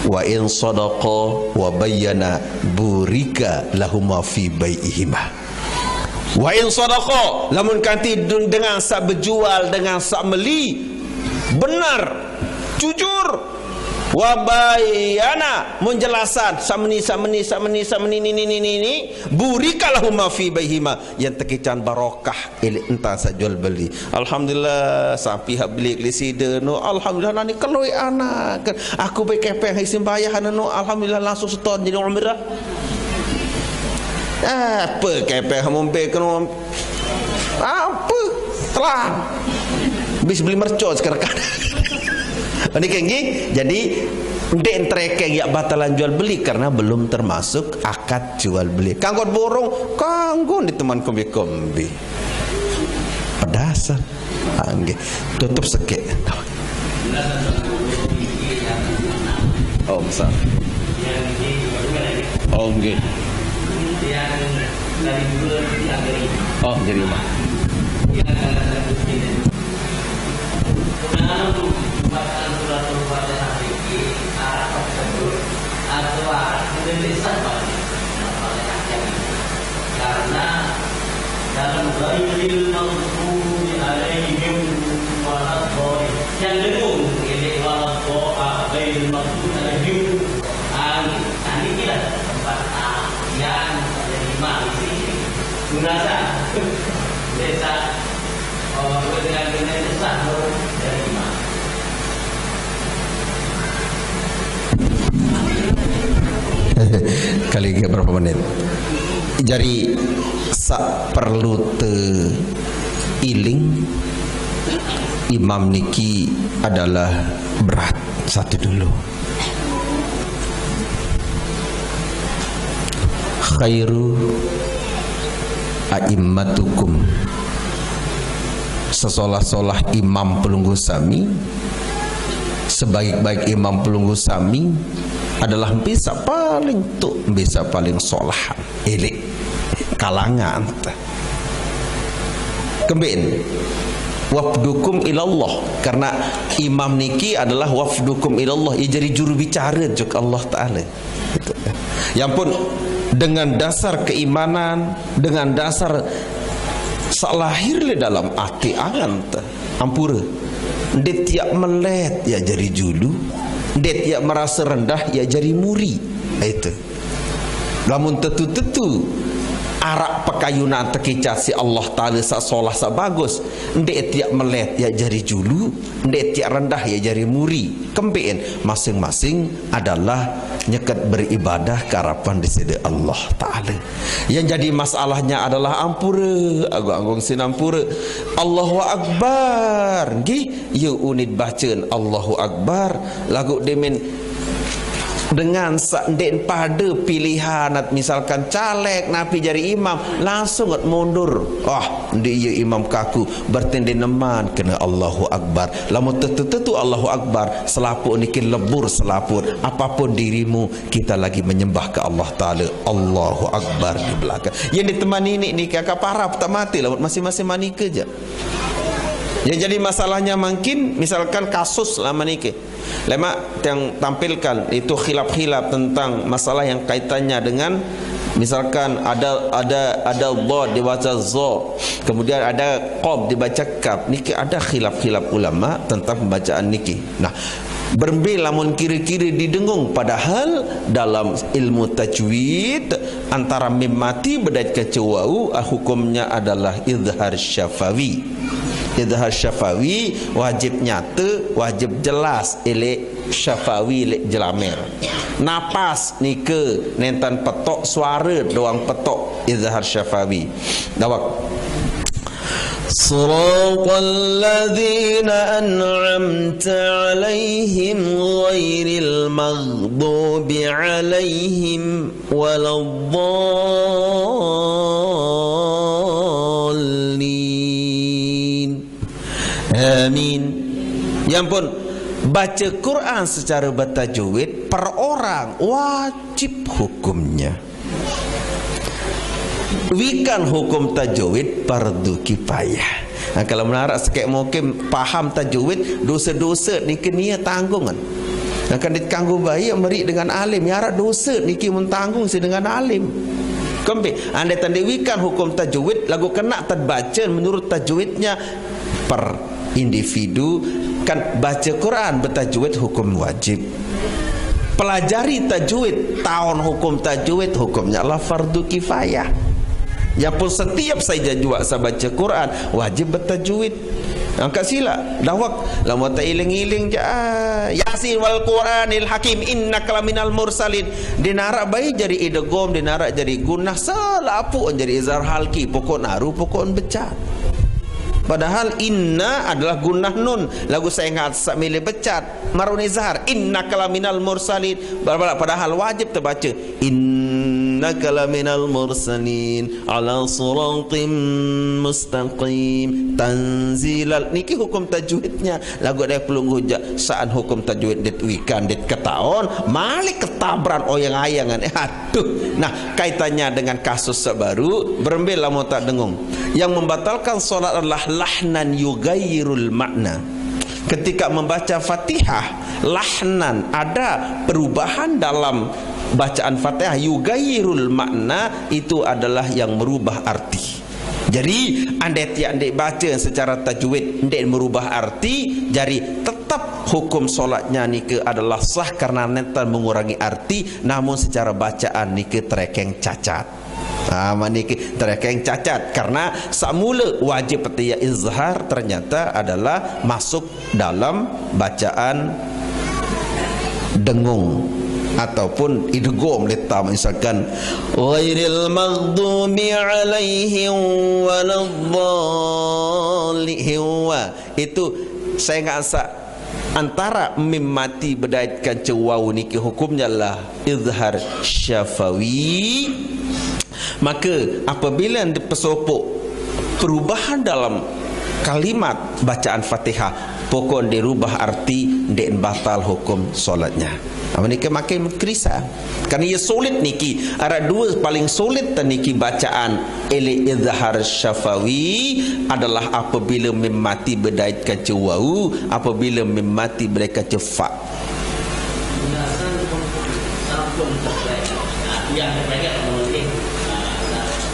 Speaker 1: wa in sadaqa wa bayyana burika lahuma fi bai'ihima. Wa in sadaqa, lamun kanti dengan sak berjual dengan sak meli benar jujur, wa bayana menjelasan samni ini burikalahu ma fi baihima yang tekican barokah entah sa jual beli. Alhamdulillah sapi hak beli lisida no, alhamdulillah nani keloi anak aku baik kepeng isim bayah no, alhamdulillah langsung seton jadi umrah. Apa kepeng mombe kena apa telah bis beli mercon sekarang. Ini kenggi, jadi ndek trekeng ya batalan jual beli karena belum termasuk akad jual beli. Kanggo borong, kanggo di teman kombi-kombi. Pedasan, angge, tutup sekek. Oh besar. Oh angge. Oh jadi mah.
Speaker 3: Karena dalam ghairil maghdubi alaihim waladhdallin yang dengung ini waladhdallin ghairil maghdubi alaihim ini tidak tempat yang lima ini gunasa desa dengan desa dari lima.
Speaker 1: Kali berapa menit? Jadi sak perlu te iling imam niki adalah berat satu dulu. Khairu a'immatukum, sesolah-solah imam pelunggu sami, sebaik-baik imam pelunggu sami adalah bisa paling solah elik kalangan kembin wafdukum ilallah, karena imam niki adalah wafdukum ilallah, ia jadi juru bicara juk Allah Ta'ala. Yang pun dengan dasar keimanan, dengan dasar salahir le dalam hati angan ampura dia tiap melet ya jadi julu, dia tiap merasa rendah ya jadi muri. Itu lamun tetu-tetu arak pekayunan tekicat si Allah Ta'ala sa solah sa bagus, dia tiap melet ya jadi julu, dia tiap rendah ya jadi muri. Kempein masing-masing adalah nyekat beribadah ke harapan di sisi Allah Ta'ala. Yang jadi masalahnya adalah ampura agung-agung sinampura Allahu Akbar nggih you unit bacaan Allahu Akbar lagu demen dengan senden pada pilihan misalkan caleg napi jadi imam langsung mundur. Dia imam kaku bertende neman kena Allahu Akbar. Lamun tentu Allahu Akbar selaput niki lebur selaput apapun dirimu kita lagi menyembah ke Allah Ta'ala. Allahu Akbar di belakang. Yang ditemani ini kakak parah tak mati lamun masing-masing mani kerja. Yang jadi masalahnya mungkin misalkan kasus lama nikah lama yang tampilkan itu khilaf-khilaf tentang masalah yang kaitannya dengan misalkan ada dha dibaca zo, kemudian ada qab dibaca kaf. Niki ada khilaf-khilaf ulama tentang pembacaan niki. Nah, berbi lamun kiri-kiri didengung, padahal dalam ilmu tajwid antara mim mati bedat kecewau hukumnya adalah idhar syafawi. Idhar syafawi wajib nyata, wajib jelas, elek syafawi elek jelamer. Napas nike nentan petok suara doang petok izhar syafawi. Dawak Siratal ladzina an'amta 'alaihim ghairil maghdubi 'alaihim waladdallin. Amin. Yang pun baca Quran secara bertajwid per orang wajib hukumnya. Wikan hukum tajwid fardu kifayah. Nah, kalau menarak sekek mungkin paham tajwid, dosa-dosa ni kena tanggungan. Akan ditanggung baik meri dengan alim. Yarak dosa niki mentanggung si dengan alim. Kembali, andai tandewikan hukum tajwid, lagu kena terbaca menurut tajwidnya per individu. Kan baca Quran bertajwid hukum wajib. Pelajari tajwid, tahun hukum tajwid, hukumnya adalah fardu kifayah. Ya pun setiap saya juga saya baca Quran wajib bertajwid. Angkat sila dawak lama tak iling-iling je Yasin wal Quranil Hakim innaka laminal mursalin. Dinarak bayi jadi idgham, dinarak jadi gunah, selapu jadi izhar halki, pokok naru pokok becat. Padahal inna adalah gunah nun, lagu saya ingat sak milih becat marun izhar innaka laminal mursalin. Padahal wajib terbaca innaka laminal mursalin ala siratim mustaqim tanzilal. Niki hukum tajwidnya lagu ada pelung hujak saat hukum tajwid det wikan det ketaon malik ketabran oyang-ayangan aduh. Nah kaitannya dengan kasus baru berembel lama tak dengung. Yang membatalkan solat adalah lahnan yugayyirul makna. Ketika membaca Fatihah lahnan, ada perubahan dalam bacaan Fatihah, yugayyirul makna itu adalah yang merubah arti. Jadi andai baca secara tajwid andai merubah arti, jadi tetap hukum solatnya nike adalah sah karena nanti mengurangi arti, namun secara bacaan nike terekeng cacat. Maniki terekeng cacat karena semula wajib petiya izhar ternyata adalah masuk dalam bacaan dengung ataupun idgham letam misalkan ghairil maghdubi alaihim waladdallin. Itu saya ngasa antara mim mati berdaitkan cewau niki hukumnya lah izhar syafawi. Maka apabila pesopok perubahan dalam kalimat bacaan Fatihah, pokok dirubah arti dan batal hukum solatnya. Apa niki makin kerisa karena ia sulit niki. Ada dua paling sulit niki bacaan ili izhar syafawi adalah apabila mim mati berdaitkan cewau, apabila mim mati berdaitkan cefa.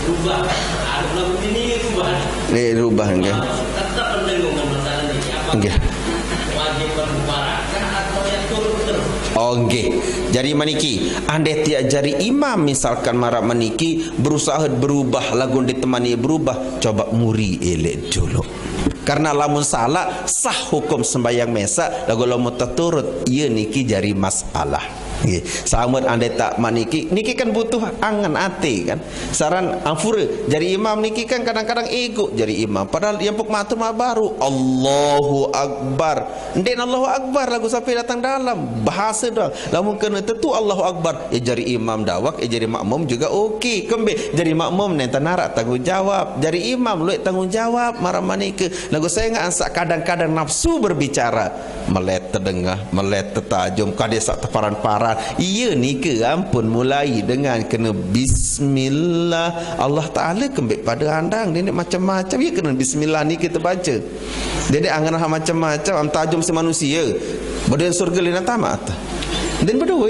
Speaker 3: Rubah, ada ini rubah.
Speaker 1: Rubah enggak?
Speaker 3: Tetap mendengung masalah ini.
Speaker 1: Enggak.
Speaker 3: Wajib bermubarakah atau yang turun terus?
Speaker 1: Okey. Jadi maniki, andai tiap jari imam misalkan marah maniki berusaha berubah lagu ditemani berubah, coba muri elek dulu. Karena lamun salah sah hukum sembahyang mesak, lagu lamun terturut ia niki jari masalah. Okay. Sama andai tak maniki niki kan butuh angan hati kan. Saran ampura jadi imam niki kan kadang-kadang ego jadi imam padahal yang pok matur mah baru Allahu Akbar. Ndek Allahu Akbar lagu sampai datang dalam bahasa dah. Lamun kena tentu Allahu Akbar jadi imam dawak jadi makmum juga okey. Kembe jadi makmum nanti narak tanggungjawab. Jadi imam lu tanggungjawab marah maniki. Lagu saya ngak kadang-kadang nafsu berbicara melet terdengah melet tertajum kadesak teparan-paran. Iya ni ke ampun mulai dengan kena bismillah Allah Ta'ala kembali pada handang dia macam-macam ya kena bismillah ni kita baca dia angan macam-macam am tajum si manusia bodoh surga lina tamat dan bodoh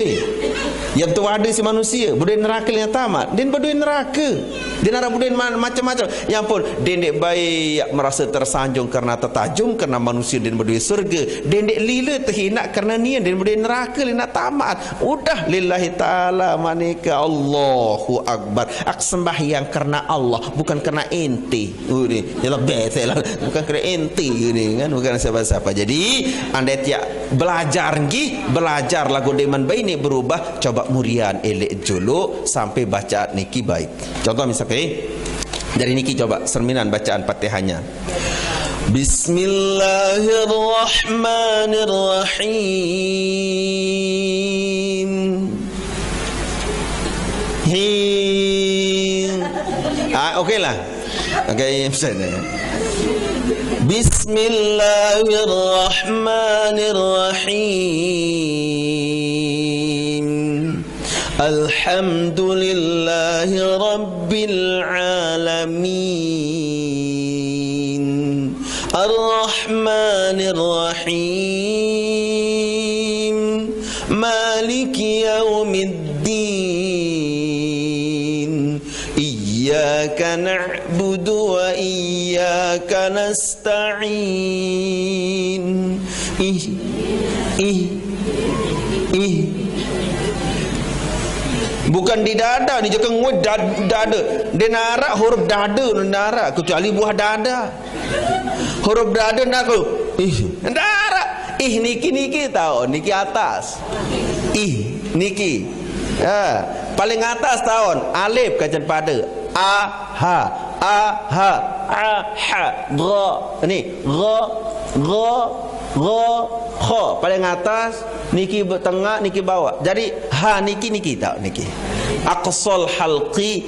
Speaker 1: yang tu ada si manusia bodoh neraka lina tamat dan bodoh neraka dia nak bodoh macam-macam yang pun dendek baik merasa tersanjung karena tertajum karena manusia dan bodoh surga dendek lila terhina karena niat dan bodoh neraka lina tamat udah lillahi ta'ala manika Allahu Akbar ak sembahyang karena Allah bukan karena ente ni ialah betul bukan karena ente ni kan bukan siapa-siapa. Jadi andai tiap belajar belajar lagu deman baik ni berubah coba murian elek julu sampai bacaan niki baik. Contoh misalkan dari niki coba serminan bacaan Fatihahnya. Bismillahirrahmanirrahim. Okeylah. Okey, misalnya. Bismillahirrahmanirrahim. Alhamdulillahi Rabbil Alamin. Ar-Rahmanir Rahim. Maliki Yaumiddin. iyyaka na'budu wa iyyaka nasta'in. Bukan di dada ni, jangan ngud dada. Dia narak huruf dada, narak kecuali buah dada. Huruf dada nak narak. Niki tahu, niki atas. Niki. Paling atas tahun alif kacan pada. Ha, gha. Ni gha, kha. Paling atas, niki tengah, niki bawah. Jadi ha niki tahu niki. Aqsal halqi,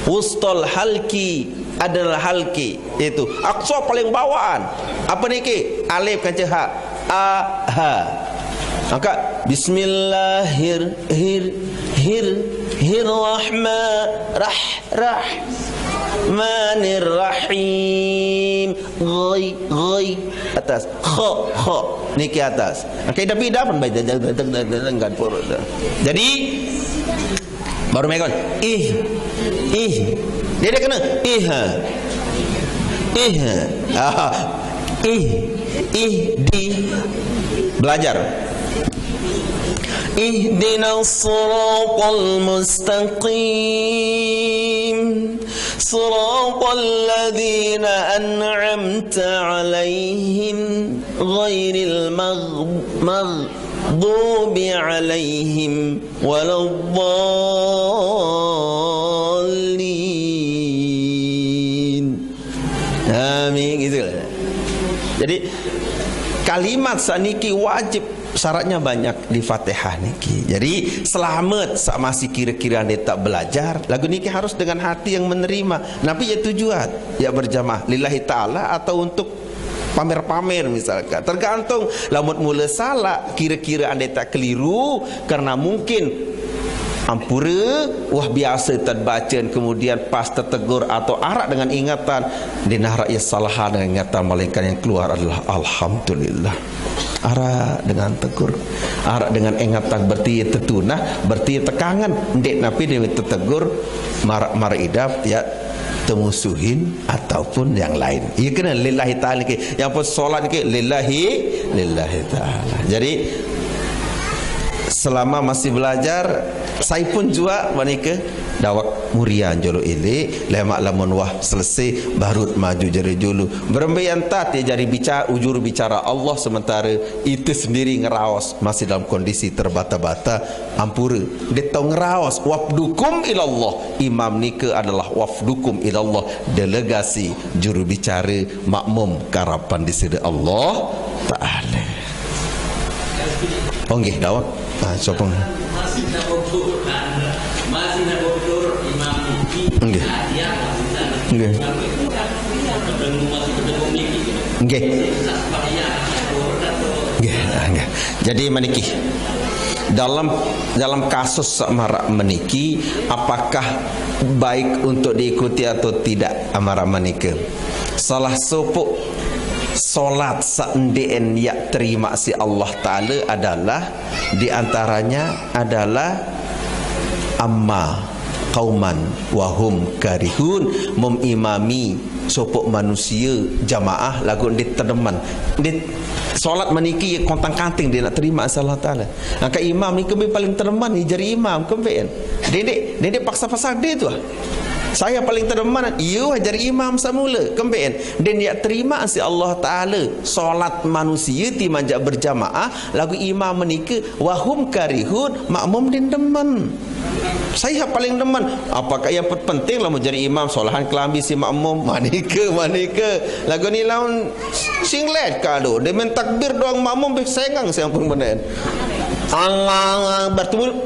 Speaker 1: wustal halqi adalah halqi. Itu aqsa paling bawahan. Apa niki? Alif kacan ha. Ha. Maka Bismillahirrahmanirrahim. Ghay atas, kha niki atas. Okey, tapi dah pun baik dengan purut. Jadi baru mereka dia kena di belajar. Ihdinas siratal mustaqim, siratal ladzina an'amta 'alaihim ghairil maghdubi 'alaihim waladdallin. Amin, gitu. Jadi kalimat saniki wajib, syaratnya banyak di Fatihah niki. Jadi selamat sak masih kira-kira dia tak belajar. Lagu niki harus dengan hati yang menerima. Nabi ya tujuan ya berjamaah lillahi ta'ala atau untuk pamer-pamer misalkan. Tergantung lamun mula salah kira-kira anda tak keliru karena mungkin ampura wah biasa terbaca kemudian pas tertegur atau arak dengan ingatan dinarak ya salah dengan ingatan malaikat yang keluar adalah alhamdulillah. Arak dengan tegur, arak dengan ingatan berarti tertunah, berarti tekangan dek napi dia tertegur marak idap ya temusuhin ataupun yang lain. Ia kena lillahi ta'ala ke. Yang pun solat ke lillahi ta'ala. Jadi selama masih belajar saya pun juga menika dawak murian jolo ile lemak lamun wah selesai baru maju jari julu berembian tat dia jari bicara ujur bicara Allah sementara itu sendiri ngerawas masih dalam kondisi terbata-bata ampura dia tahu ngerawas wafdukum ilallah. Imam nika adalah wafdukum ilallah, delegasi juru bicara makmum karapan di sisi Allah Ta'ala. Okey dawak sopong
Speaker 3: masih nak bodoh imam ini
Speaker 1: Nggih. Nggih. Nggih. Nggih. Jadi meniki dalam kasus marak meniki apakah baik untuk diikuti atau tidak amaran menikah? Salah sopuk solat seendien yang terima si Allah Ta'ala adalah diantaranya adalah amma qauman wahum karihun, memimami sopok manusia jamaah lagu dia terdeman dia solat meniki kontang kanting dia nak terima Allah Ta'ala. Maka imam ni kembe paling terdeman ni jari imam kembe kan dia paksa-paksa dia tu saya paling terdeman iyo jari imam semula kembe kan dia nak terima si Allah Ta'ala solat manusia ti manjak berjamaah lagu imam menika wahum karihun makmum din demen. Saya paling demen apakah yang penting lah menjadi imam solahan kelambi si makmum manika lagu ni lawan singlet kado dia main takbir doang makmum bersengang siang pun benar Allah bertemu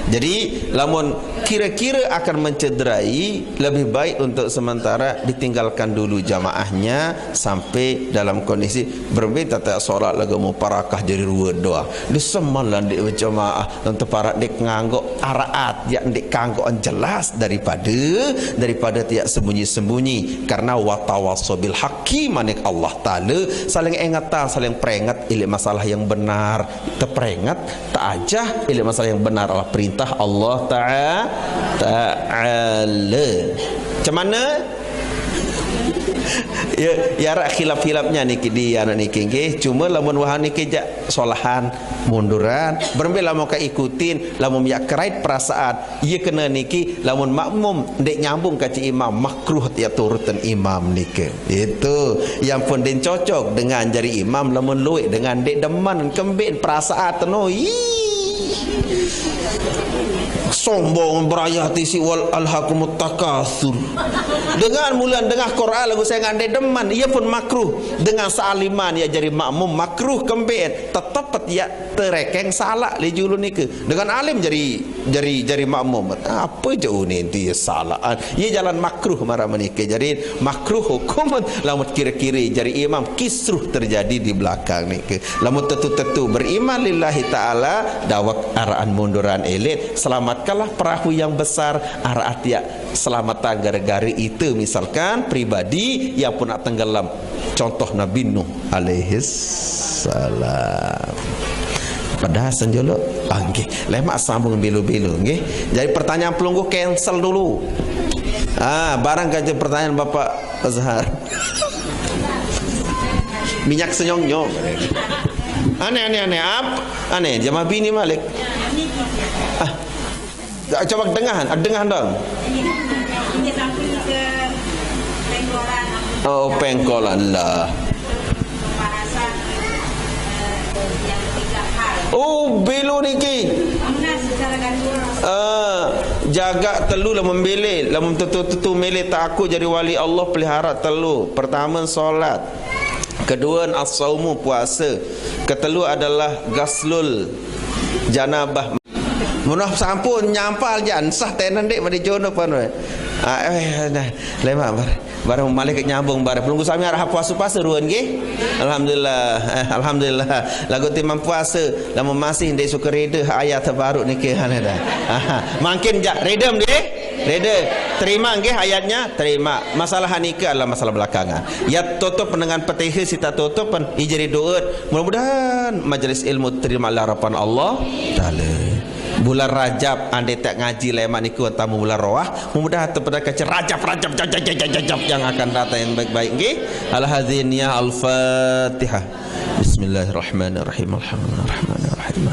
Speaker 1: jadi lamun kira-kira akan mencederai lebih baik untuk sementara ditinggalkan dulu jamaahnya sampai dalam kondisi berbeda tak solat lagu mu parakah jadi ruwa doa disemanlah di jamaah untuk para dek nganggok araat yang ndik kanggoan jelas daripada tiak sembunyi-sembunyi, karena watawassabil haqqi manik Allah Taala saling ingatan, saling peringat ilik masalah yang benar, terperingat tak ajah ilik masalah yang benar adalah perintah Allah Ta'ala. Macam mana? Ya rak khilaf-khilafnya niki di anak niki nggih, cuma lamun wahan niki jak solahan munduran berembe lamun ka ikutin lamun yak kerait perasaan ia kena niki lamun makmum ndek nyambung ka ci imam makruh ya turutan imam niki. Itu yang pun den cocok dengan jari imam lamun luik dengan dek deman kembin perasaan tenoi sombong berayah tisi wal alhaqumut takatsur. Dengan mulan dengar Quran lagu saya ngandai deman, ia pun makruh. Dengan saliman ia jadi makmum makruh kembin, tetap ya terekeng salah li julu ni ke. Dengan alim jadi makmum. Apa jauh ni dia salah. Ia jalan makruh marah menikah. Jadi makruh hukum lamut kira-kira jadi imam kisruh terjadi di belakang ni ke. Lamut tentu-tentu beriman lillahi taala dawak araan munduran elit. Selamatkanlah perahu yang besar araat ya selamatan gara-gara itu, misalkan pribadi yang pun nak tenggelam, contoh Nabi Nuh alaihi salam. Padahal senjolo okey lemak sambung bilu-bilu nggih. Jadi pertanyaan pelunggu cancel dulu. Barang kaji pertanyaan Bapak Azhar. Minyak senyong-nyong. Aneh apa? Aneh jamaah bini Malik. Coba dengar dong. Oh, pengkolan lah. Oh, belu niki. Jaga telu lah membeli, lah tentu mele tak aku jadi wali Allah pelihara telu. Pertama solat, kedua as-saumu puasa, ketelu adalah gaslul janabah. Munah sampun nyampal jan sah tenan dek mari jono pan we. Lemak barang Malik nyambung barang pelunggu sami arah puasa ruan nggih. Alhamdulillah. Lagu timam puasa lamun masih ndek suka reda ayat terbaru niki dah. Makin jak redem nggih. Reda. Terima nggih ayatnya, terima. Masalah nikah adalah masalah belakangan. Ya tutup dengan Fatihah sita tutup pen ijri doa. Mudah-mudahan majelis ilmu terima harapan Allah Taala. Bulan Rajab andai tak ngaji lemak niku tamu bulan Roah, mudah-mudahan terpada kaca Rajab yang akan datang yang baik-baik nggih. Al-Hadziniyah Al-Fatihah. Bismillahirrahmanirrahim. Alhamdulillahirrahmanirrahim.